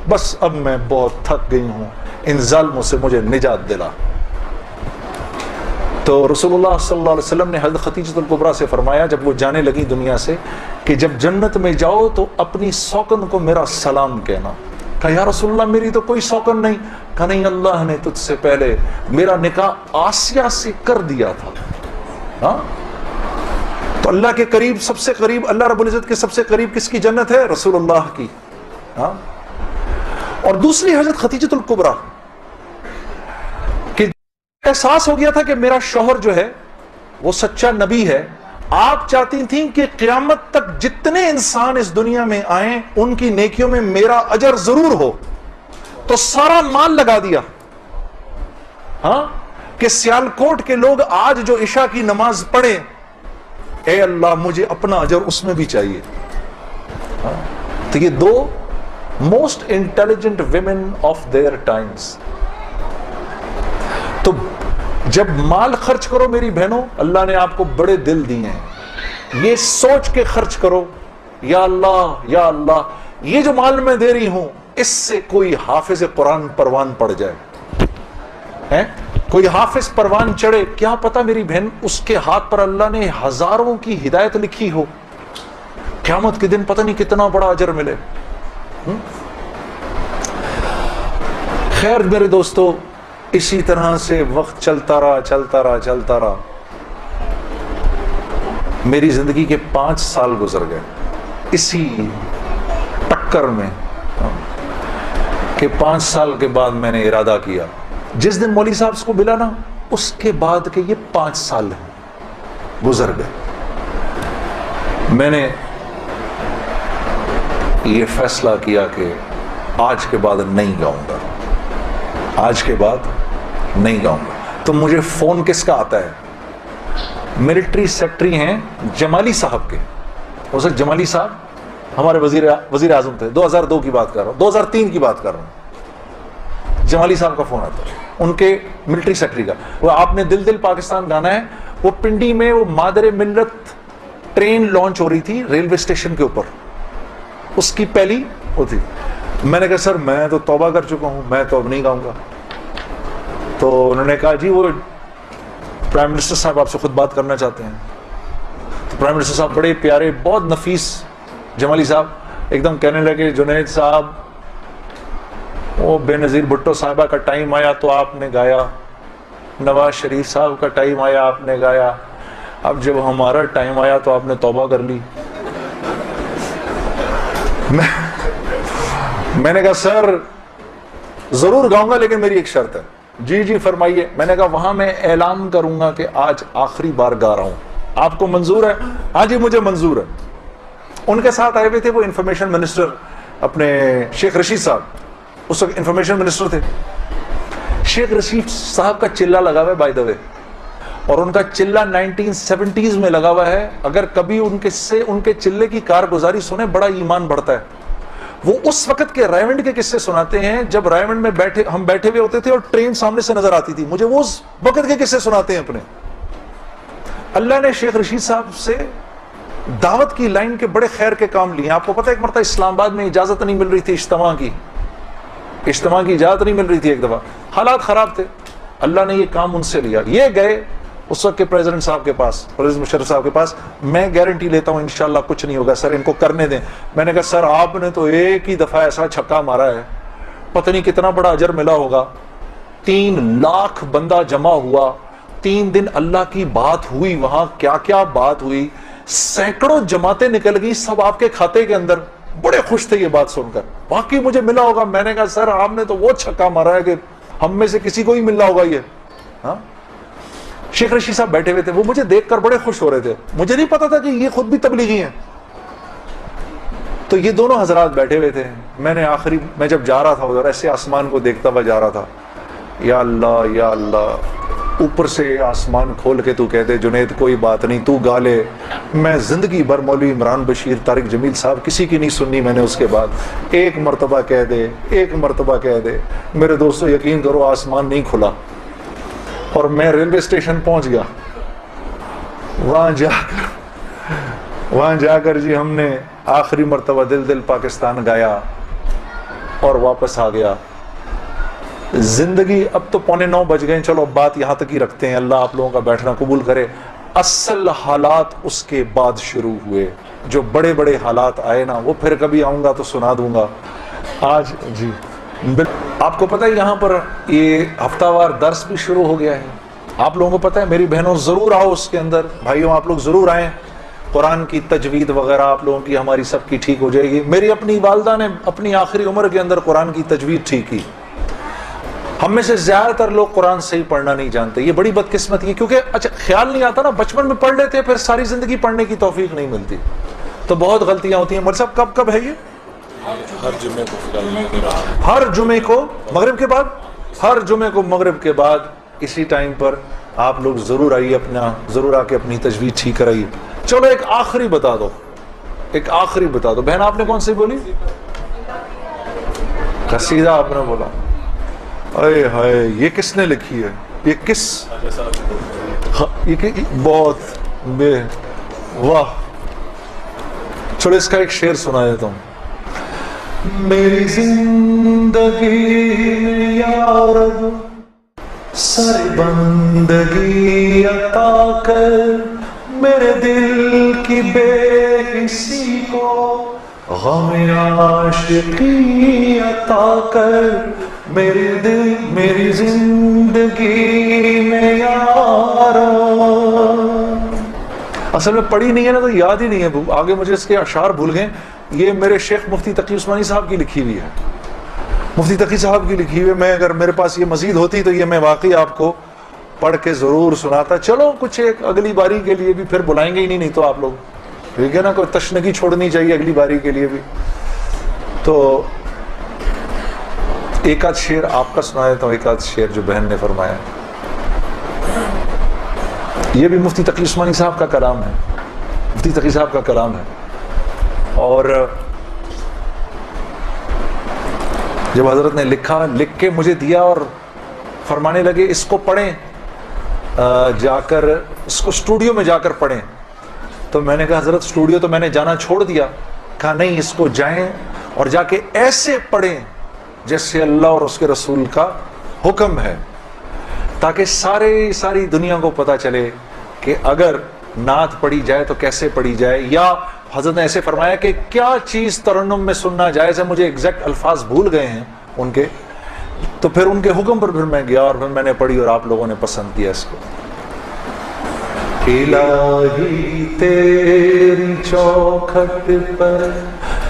بس اب میں بہت تھک گئی ہوں, ان ظالموں سے مجھے نجات دلا. تو رسول اللہ صلی اللہ علیہ وسلم نے حضرت خدیجۃ الکبریٰ سے فرمایا جب وہ جانے لگی دنیا سے, کہ جب جنت میں جاؤ تو اپنی سوکن کو میرا سلام کہنا. کہا یا رسول اللہ میری تو کوئی سوکن نہیں. کہا نہیں, اللہ نے تجھ سے پہلے میرا نکاح آسیہ سے کر دیا تھا. تو اللہ کے قریب, سب سے قریب, اللہ رب العزت کے سب سے قریب کس کی جنت ہے؟ رسول اللہ کی. اور دوسری حضرت خدیجۃ الکبریٰ, کہ احساس ہو گیا تھا کہ میرا شوہر جو ہے وہ سچا نبی ہے, آپ چاہتی تھیں کہ قیامت تک جتنے انسان اس دنیا میں آئیں ان کی نیکیوں میں میرا اجر ضرور ہو، تو سارا مال لگا دیا، ہاں، کہ سیالکوٹ کے لوگ آج جو عشاء کی نماز پڑھیں، اے اللہ مجھے اپنا اجر اس میں بھی چاہیے. تو یہ دو most intelligent women of their times. تو جب مال خرچ کرو میری بہنوں، اللہ نے آپ کو بڑے دل دیے ہیں، یہ سوچ کے خرچ کرو، یا اللہ یا اللہ یہ جو مال میں دے رہی ہوں اس سے کوئی حافظ قرآن پروان پڑ جائے، کوئی حافظ پروان چڑھے، کیا پتا میری بہن اس کے ہاتھ پر اللہ نے ہزاروں کی ہدایت لکھی ہو، قیامت کے دن پتہ نہیں کتنا بڑا اجر ملے. خیر میرے دوستو، اسی طرح سے وقت چلتا رہا. میری زندگی کے 5 سال گزر گئے اسی ٹکر میں، کہ 5 سال کے بعد میں نے ارادہ کیا، جس دن مولوی صاحب کو ملا نا اس کے بعد کہ یہ 5 سال گزر گئے، میں نے یہ فیصلہ کیا کہ آج کے بعد نہیں گاؤں گا، آج کے بعد نہیں گاؤں گا. تو مجھے فون کس کا آتا ہے؟ ملٹری سیکٹری ہیں جمالی صاحب کے، ہو سکتا جمالی صاحب ہمارے وزیر اعظم تھے، 2002 کی بات کر رہا ہوں، 2003 کی بات کر رہا ہوں. جمالی صاحب کا فون آتا ہے، ان کے ملٹری سیکٹری کا. وہ آپ نے دل دل پاکستان گانا ہے، وہ پنڈی میں وہ مادر ملت ٹرین لانچ ہو رہی تھی ریلوے اسٹیشن کے اوپر، اس کی پہلی وہ تھی. میں نے کہا سر میں تو توبہ کر چکا ہوں، میں تو اب نہیں گاؤں گا. تو انہوں نے کہا جی وہ پرائم منسٹر صاحب آپ سے خود بات کرنا چاہتے ہیں. تو پرائم منسٹر صاحب بڑے پیارے بہت نفیس جمالی صاحب ایک دم کہنے لگے جنید صاحب وہ بے نظیر بھٹو صاحبہ کا ٹائم آیا تو آپ نے گایا، نواز شریف صاحب کا ٹائم آیا آپ نے گایا، اب جب ہمارا ٹائم آیا تو آپ نے توبہ کر لی. میں نے کہا سر ضرور گاؤں گا لیکن میری ایک شرط ہے. جی جی فرمائیے. میں نے کہا وہاں میں اعلان کروں گا کہ آج آخری بار گا رہا ہوں، آپ کو منظور ہے؟ ہاں جی مجھے منظور ہے. ان کے ساتھ آئے ہوئے تھے وہ انفارمیشن منسٹر اپنے شیخ رشید صاحب، اس وقت انفارمیشن منسٹر تھے. شیخ رشید صاحب کا چلہ لگا ہوا ہے بائی دا وے، اور ان کا چلہ 1970s میں لگا ہوا ہے. اگر کبھی ان کے چلے کی کارگزاری سنیں بڑا ایمان بڑھتا ہے. وہ اس وقت کے رائمنڈ کے قصے سناتے ہیں جب رائمنڈ میں ہم بیٹھے ہوئے ہوتے تھے اور ٹرین سامنے سے نظر آتی تھی. مجھے وہ اس وقت کے قصے سناتے ہیں اپنے. اللہ نے شیخ رشید صاحب سے دعوت کی لائن کے بڑے خیر کے کام لیے. آپ کو پتہ ہے ایک مرتبہ اسلام آباد میں اجازت نہیں مل رہی تھی اجتماع کی اجازت نہیں مل رہی تھی. ایک دفعہ حالات خراب تھے، اللہ نے یہ کام ان سے لیا. یہ گئے اس وقت کے پریزیڈنٹ صاحب کے پاس، پریزیڈنٹ مشرف صاحب کے پاس. میں گارنٹی لیتا ہوں انشاءاللہ کچھ نہیں ہوگا سر، ان کو کرنے دیں. میں نے کہا سر آپ نے تو ایک ہی دفعہ ایسا چھکا مارا ہے، پتہ نہیں کتنا بڑا اجر ملا ہوگا. 3 لاکھ بندہ جمع ہوا، 3 دن اللہ کی بات ہوئی، وہاں کیا کیا بات ہوئی، سینکڑوں جماعتیں نکل گئی سب آپ کے کھاتے کے اندر. بڑے خوش تھے یہ بات سن کر، واقعی مجھے ملا ہوگا. میں نے کہا سر آپ نے تو وہ چھکا مارا ہے کہ ہم میں سے کسی کو ہی ملنا ہوگا یہ. ہاں شیخ رشید صاحب بیٹھے ہوئے تھے، وہ مجھے دیکھ کر بڑے خوش ہو رہے تھے. مجھے نہیں پتا تھا کہ یہ خود بھی تبلیغی ہیں. تو یہ دونوں حضرات بیٹھے ہوئے تھے. میں جب جا رہا تھا ادھر ایسے آسمان کو دیکھتا ہوا جا رہا تھا. یا اللہ اوپر سے آسمان کھول کے تو کہتے جنید کوئی بات نہیں تو گا لے. میں زندگی بھر مولوی عمران بشیر طارق جمیل صاحب کسی کی نہیں سننی میں نے. اس کے بعد ایک مرتبہ کہہ دے. میرے دوستو یقین کرو آسمان نہیں کھلا اور میں ریلوے اسٹیشن پہنچ گیا. وہاں جا کر جی ہم نے آخری مرتبہ دل دل پاکستان گایا اور واپس آ گیا. زندگی اب تو 8:45 بج گئے، چلو بات یہاں تک ہی رکھتے ہیں، اللہ آپ لوگوں کا بیٹھنا قبول کرے. اصل حالات اس کے بعد شروع ہوئے، جو بڑے بڑے حالات آئے نا وہ پھر کبھی آؤں گا تو سنا دوں گا. آج جی آپ کو پتہ ہے یہاں پر یہ ہفتہ وار درس بھی شروع ہو گیا ہے. آپ لوگوں کو پتہ ہے، میری بہنوں ضرور آؤ اس کے اندر، بھائیوں آپ لوگ ضرور آئیں. قرآن کی تجوید وغیرہ آپ لوگوں کی ہماری سب کی ٹھیک ہو جائے گی. میری اپنی والدہ نے اپنی آخری عمر کے اندر قرآن کی تجوید ٹھیک کی. ہم میں سے زیادہ تر لوگ قرآن صحیح پڑھنا نہیں جانتے. یہ بڑی بدقسمتی ہے, کیونکہ اچھا خیال نہیں آتا نا, بچپن میں پڑھ لیتے پھر ساری زندگی پڑھنے کی توفیق نہیں ملتی, تو بہت غلطیاں ہوتی ہیں. مول صاحب کب کب ہے یہ؟ ہر جمعے کو, ہر جمعے کو مغرب کے بعد, ہر جمعے کو مغرب کے بعد اسی ٹائم پر آپ لوگ ضرور آئیے, اپنا ضرور آ کے اپنی تجوید ٹھیک کرائیے. چلو ایک آخری بتا دو, ایک آخری بتا دو. بہن آپ نے کون سی بولی؟ قصیدہ آپ نے بولا. اے ہائے, یہ کس نے لکھی ہے؟ یہ کس, یہ بہت بے واہ. چلو اس کا ایک شعر سنا دیتا ہوں. میری زندگی میں یا رب سر بندگی عطا کر, میرے دل کی بے حسی کو غم عاشقی عطا کر, میرے دل میری زندگی میں یا رب. اصل میں پڑھی نہیں ہے نا تو یاد ہی نہیں ہے, آگے مجھے اس کے اشعار بھول گئے. یہ میرے شیخ مفتی تقی عثمانی صاحب کی لکھی ہوئی ہے, مفتی تقی صاحب کی لکھی ہوئی ہے. میں اگر میرے پاس یہ مزید ہوتی تو یہ میں واقعی آپ کو پڑھ کے ضرور سناتا. چلو کچھ ایک اگلی باری کے لیے بھی پھر بلائیں گے ہی نہیں تو آپ لوگ, ٹھیک ہے نا, کوئی تشنگی چھوڑنی چاہیے اگلی باری کے لیے بھی. تو ایک آدھ شعر آپ کا سنا دیتا ہوں, ایک آدھ شعر جو بہن نے فرمایا. یہ بھی مفتی تقی عثمانی صاحب کا کلام ہے, مفتی تقی صاحب کا کلام ہے. اور جب حضرت نے لکھا, لکھ کے مجھے دیا اور فرمانے لگے اس کو پڑھیں, جا کر اس کو اسٹوڈیو میں جا کر پڑھیں. تو میں نے کہا حضرت اسٹوڈیو تو میں نے جانا چھوڑ دیا. کہا نہیں, اس کو جائیں اور جا کے ایسے پڑھیں جیسے اللہ اور اس کے رسول کا حکم ہے, تاکہ ساری دنیا کو پتہ چلے کہ اگر نعت پڑھی جائے تو کیسے پڑھی جائے, یا حضرت نے ایسے فرمایا کہ کیا چیز ترنم میں سننا جائز ہے. مجھے ایگزیکٹ الفاظ بھول گئے ہیں ان کے, تو پھر ان کے حکم پر پھر میں گیا اور پھر میں نے پڑھی اور آپ لوگوں نے پسند کیا اس کو. الہی تیری چوکھٹ پر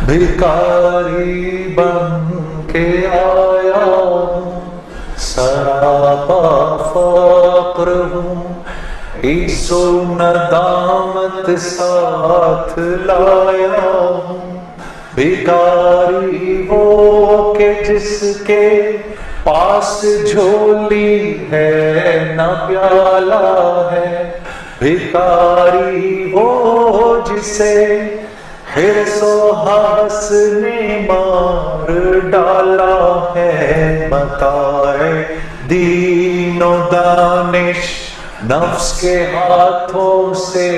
بھکاری بن کے آیا ہوں, سراپا فقر ہوں, عیس و ندامت ساتھ لایا ہوں. بھکاری وہ کہ جس کے پاس جھولی ہے نہ پیالہ ہے, بھکاری وہ جسے حرص و حوث نے مار ڈالا ہے. متاع دین و دانش نفس کے ہاتھوں سے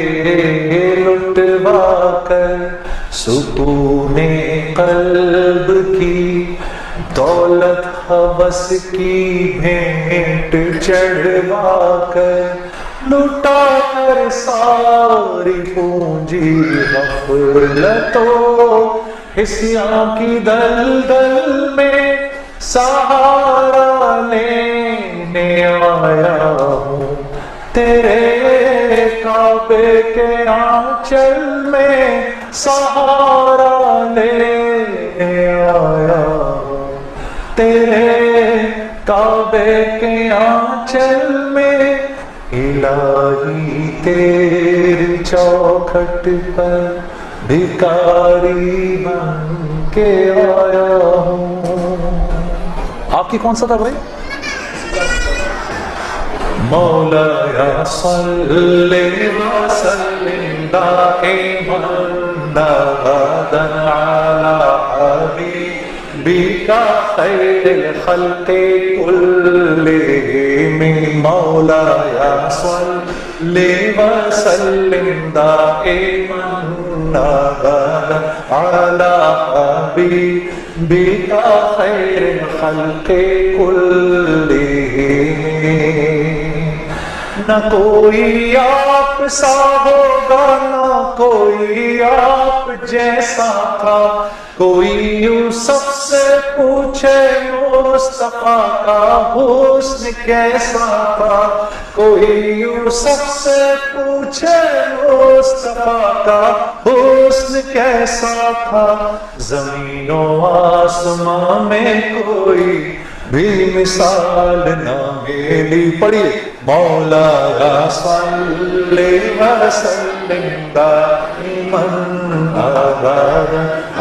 لٹوا کر, سکون قلب کی دولت حوث کی بھینٹ چڑھوا کر, لٹا کر ساری پونجی غفلت و حسیاں کی دلدل میں سہارا لینے آیا ہوں. تیرے کعبے کے آنچل میں سہارا لینے آیا ہوں. تیرے کعبے کے آنچل میں الہی تیری چوکھٹ پر بھکاری بن کے آیا ہوں. آپ کی کون سا تھا بھائی؟ مولا صلی وسلم دائما ابدا علی حبیبک خیر الخلق کلہم. مولا صلی وسلم دائما ابدا علی حبیبک خیر الخلق کلہم. نہ کوئی آپ سا ہوگا نہ کوئی آپ جیسا تھا, کوئی یوسف سے پوچھے مصطفیٰ کا حسن کیسا تھا, کوئی یوسف سے پوچھے مصطفیٰ کا حسن کیسا تھا. زمین و آسمان میں کوئی بھی مثال نہ ملی. پڑھیے مولا صلی وسلم دائما ابدا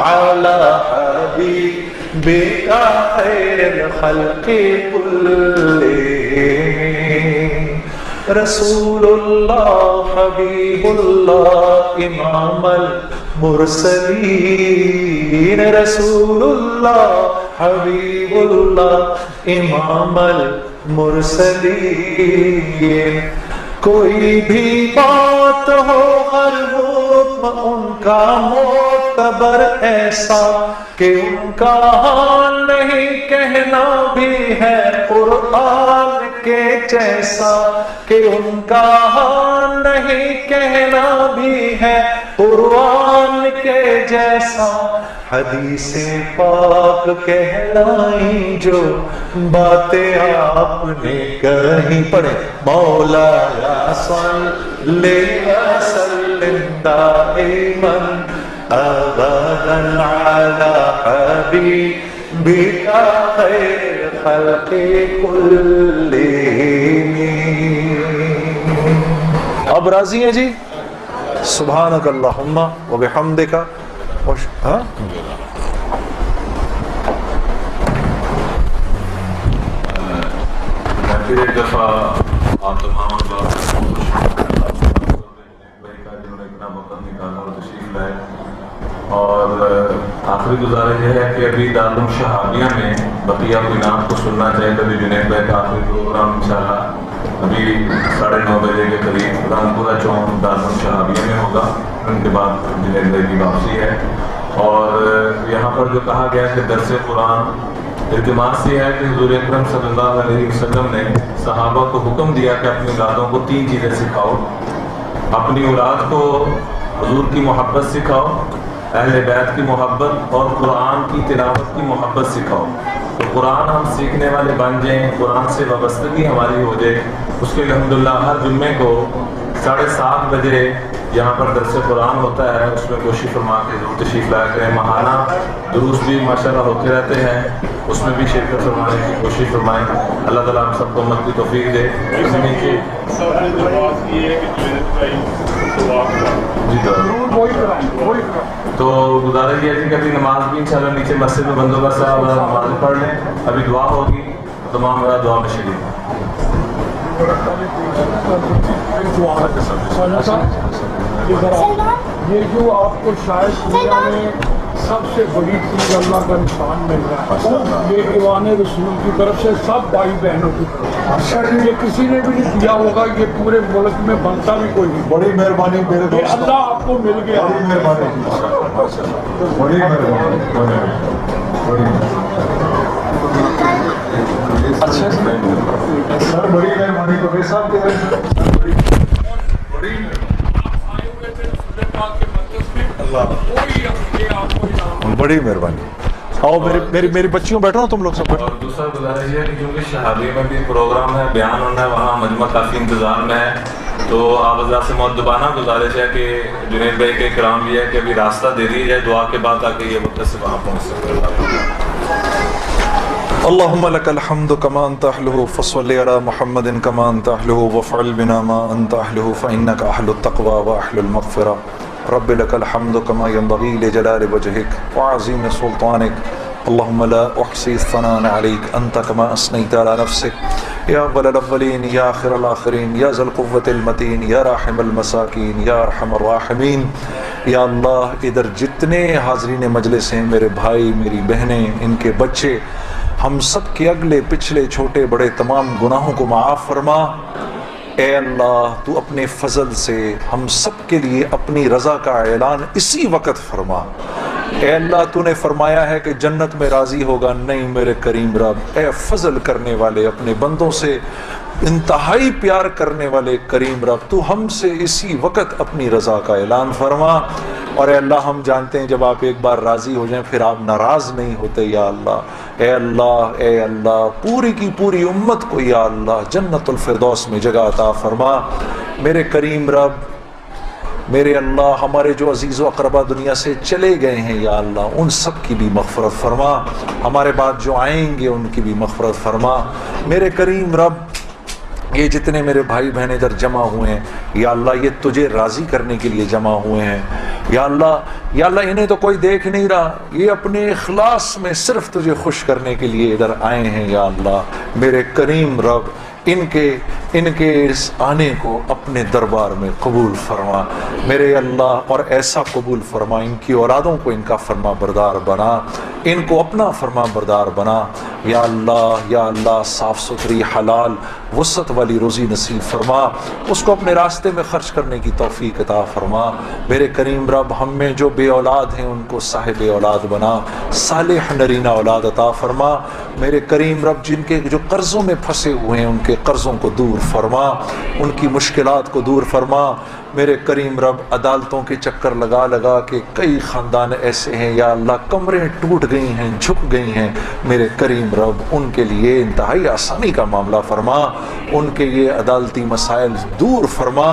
علی حبیبک خیر الخلق کلہم. رسول اللہ حبیب اللہ امام المرسلین. رسول اللہ حبیب اللہ امام المرسلین. کوئی بھی بات ہو ہر حکم ان کا معتبر ایسا کہ ان کا حال نہیں کہنا بھی ہے قرآن کے جیسا. کہ ان کا حال نہیں کہنا بھی ہے قرآن کے جیسا. حدیث پاک کہلائیں جو باتیں آپ نے کہیں. پڑھیں مولا صلی وسلم دائما ابدا علی حبیبک خیر خلق کلہم. اب راضی ہیں جی؟ سبحانک اللہم و بحمدک. ہاں پھر ایک دفعہ آپ تمام جنہوں نے اتنا وقت نکالا اور تشریف لائے. اور آخری گزارش یہ ہے کہ ابھی دارالعلوم شہابیہ میں بقیہ کوئی نام کو سننا چاہے تو ابھی جنید بھائی کا آخری پروگرام انشاءاللہ ابھی 9:30 بجے کے قریب رامپورہ چوک دارالعلوم شہابیہ میں ہوگا. ان کے بعد جنید بھائی کی واپسی ہے. اور یہاں پر جو کہا گیا کہ درس قرآن التماس یہ ہے کہ حضور اکرم صلی اللہ علیہ وسلم نے صحابہ کو حکم دیا کہ اپنی اولادوں کو 3 چیزیں سکھاؤ. اپنی اولاد کو حضور کی محبت سکھاؤ, اہل بیت کی محبت, اور قرآن کی تلاوت کی محبت سکھاؤ. تو قرآن ہم سیکھنے والے بن جائیں, قرآن سے وابستگی ہماری ہو جائے. اس کے لیے الحمدللہ ہر جمعے کو 7:30 بجے یہاں پر درس قرآن ہوتا ہے. اس میں کوشش فرما کے ضرور تشریف لایا کریں. ماہانہ دروس بھی ماشاءاللہ ہوتے رہتے ہیں, اس میں بھی شرکت فرمانے کی کوشش فرمائیں. اللہ تعالیٰ ہم سب کو امت کی توفیق دے. تو گزارش یہ ہے کہ ابھی نماز بھی انشاءاللہ نیچے مسجد میں بندوبست صاحب نماز پڑھ لیں. ابھی دعا ہوگی, تمام میرا دعا میں شریک. یہ جو آپ کو شاید دنیا میں سب سے بڑی چیز اللہ کا نشان مل رہا ہے, یہ ایوان رسول کی طرف سے سب بھائی بہنوں کی طرف. یہ کسی نے بھی نہیں دیا ہوگا, یہ پورے ملک میں بنتا بھی کوئی نہیں. بڑی مہربانی میرے یہ دوست, اللہ آپ کو مل گیا. بڑی مہربانی, بڑی مہربانی. اچھا سر, بڑی مہربانی. تو میرے صاحب کے بڑی مہربانی. آؤ میری بچیوں بیٹھو نا, تم لوگ سب بیٹھو. اور دوسرا گزارش یہ ہے کہ کیونکہ شہابی میں بھی پروگرام ہے, بیان ہونا ہے, وہاں مجمع کافی انتظار میں ہے. تو آپ حضرات سے مؤدبانہ گزارش ہے کہ جنید بھائی کے کرام یہ ہے کہ ابھی راستہ دے دی جائے دعا کے بعد تاکہ یہ وقت سے وہاں پہنچ سکے. اللهم لك الحمد كما أنت أهله فصل على محمد كما أنت أهله وفعل بنا ما أنت أهله فإنك أهل التقوى وأهل المغفرة. رب لك الحمد كما ينبغي لجلال وجهك وعظيم سلطانك. اللهم لا أحصي الثناء عليك أنت كما أثنيت على نفسك يا أول الأولين يا آخر الآخرين يا ذا القوة المتين يا راحم المساكين يا أرحم الراحمين. یا اللہ ادھر جتنے حاضرین مجلس ہیں, میرے بھائی میری بہنیں, ان کے بچے, ہم سب کے اگلے پچھلے چھوٹے بڑے تمام گناہوں کو معاف فرما. اے اللہ تو اپنے فضل سے ہم سب کے لیے اپنی رضا کا اعلان اسی وقت فرما. اے اللہ تو نے فرمایا ہے کہ جنت میں راضی ہوگا نہیں میرے کریم رب. اے فضل کرنے والے, اپنے بندوں سے انتہائی پیار کرنے والے کریم رب, تو ہم سے اسی وقت اپنی رضا کا اعلان فرما. اور اے اللہ ہم جانتے ہیں جب آپ ایک بار راضی ہو جائیں پھر آپ ناراض نہیں ہوتے. یا اللہ, اے اللہ پوری کی پوری امت کو یا اللہ جنت الفردوس میں جگہ عطا فرما. میرے کریم رب میرے اللہ ہمارے جو عزیز و اقربا دنیا سے چلے گئے ہیں یا اللہ ان سب کی بھی مغفرت فرما، ہمارے بعد جو آئیں گے ان کی بھی مغفرت فرما۔ میرے کریم رب یہ جتنے میرے بھائی بہن ادھر جمع ہوئے ہیں یا اللہ یہ تجھے راضی کرنے کے لیے جمع ہوئے ہیں یا اللہ انہیں تو کوئی دیکھ نہیں رہا، یہ اپنے اخلاص میں صرف تجھے خوش کرنے کے لیے ادھر آئے ہیں یا اللہ میرے کریم رب ان کے اس آنے کو اپنے دربار میں قبول فرما میرے اللہ، اور ایسا قبول فرما ان کی اولادوں کو ان کا فرما بردار بنا، ان کو اپنا فرما بردار بنا یا اللہ صاف ستھری حلال وسعت والی روزی نصیب فرما، اس کو اپنے راستے میں خرچ کرنے کی توفیق عطا فرما میرے کریم رب۔ ہم میں جو بے اولاد ہیں ان کو صاحب اولاد بنا، صالح نرینہ اولاد عطا فرما میرے کریم رب۔ جن کے جو قرضوں میں پھنسے ہوئے ہیں ان کے قرضوں کو دور فرما، ان کی مشکلات کو دور فرما میرے کریم رب۔ عدالتوں کے چکر لگا کے کئی خاندان ایسے ہیں یا اللہ کمریں ٹوٹ گئی ہیں، جھک گئی ہیں میرے کریم رب، ان کے لیے انتہائی آسانی کا معاملہ فرما، ان کے یہ عدالتی مسائل دور فرما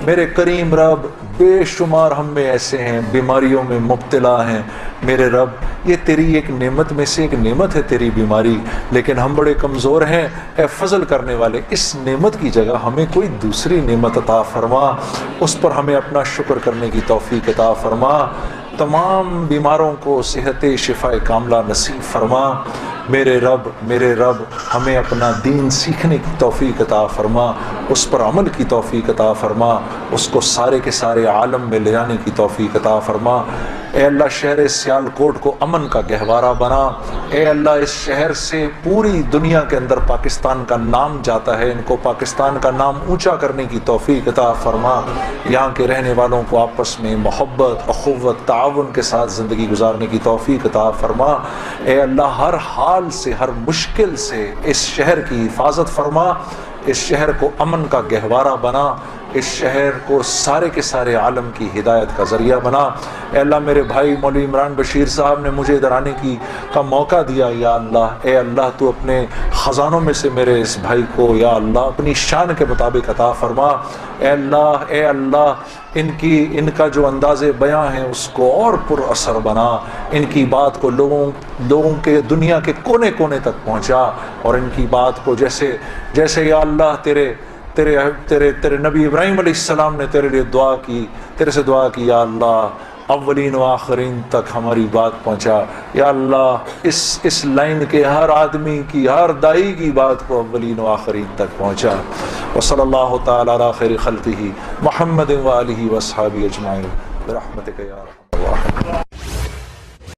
میرے کریم رب۔ بے شمار ہم میں ایسے ہیں بیماریوں میں مبتلا ہیں میرے رب، یہ تیری ایک نعمت میں سے ایک نعمت ہے تیری بیماری، لیکن ہم بڑے کمزور ہیں، اے فضل کرنے والے اس نعمت کی جگہ ہمیں کوئی دوسری نعمت عطا فرما، اس پر ہمیں اپنا شکر کرنے کی توفیق عطا فرما، تمام بیماروں کو صحت شفا کاملہ نصیب فرما میرے رب۔ ہمیں اپنا دین سیکھنے کی توفیق عطا فرما، اس پر عمل کی توفیق عطا فرما، اس کو سارے کے سارے عالم میں لے جانے کی توفیق عطا فرما اے اللہ۔ شہر سیالکوٹ کو امن کا گہوارہ بنا اے اللہ، اس شہر سے پوری دنیا کے اندر پاکستان کا نام جاتا ہے، ان کو پاکستان کا نام اونچا کرنے کی توفیق عطا فرما، یہاں کے رہنے والوں کو آپس میں محبت اخوت تعاون کے ساتھ زندگی گزارنے کی توفیق عطا فرما اے اللہ۔ ہر حال سے ہر مشکل سے اس شہر کی حفاظت فرما، اس شہر کو امن کا گہوارہ بنا، اس شہر کو سارے کے سارے عالم کی ہدایت کا ذریعہ بنا اے اللہ۔ میرے بھائی مولوی عمران بشیر صاحب نے مجھے ادھر آنے کا موقع دیا یا اللہ، اے اللہ تو اپنے خزانوں میں سے میرے اس بھائی کو یا اللہ اپنی شان کے مطابق عطا فرما اے اللہ ان کا جو انداز بیاں ہے اس کو اور پر اثر بنا، ان کی بات کو لوگوں کے دنیا کے کونے کونے تک پہنچا، اور ان کی بات کو جیسے یا اللہ تیرے نبی ابراہیم علیہ السلام نے تیرے لیے دعا کی، تیرے سے دعا کی یا اللہ اولین و آخرین تک ہماری بات پہنچا یا اللہ، اس لائن کے ہر آدمی کی ہر دائی کی بات کو اولین و آخرین تک پہنچا۔ وصلی اللہ تعالی علی خیر خلقہ محمد و آلہ و اصحابہ اجمعین برحمتک یا ارحم الراحمین۔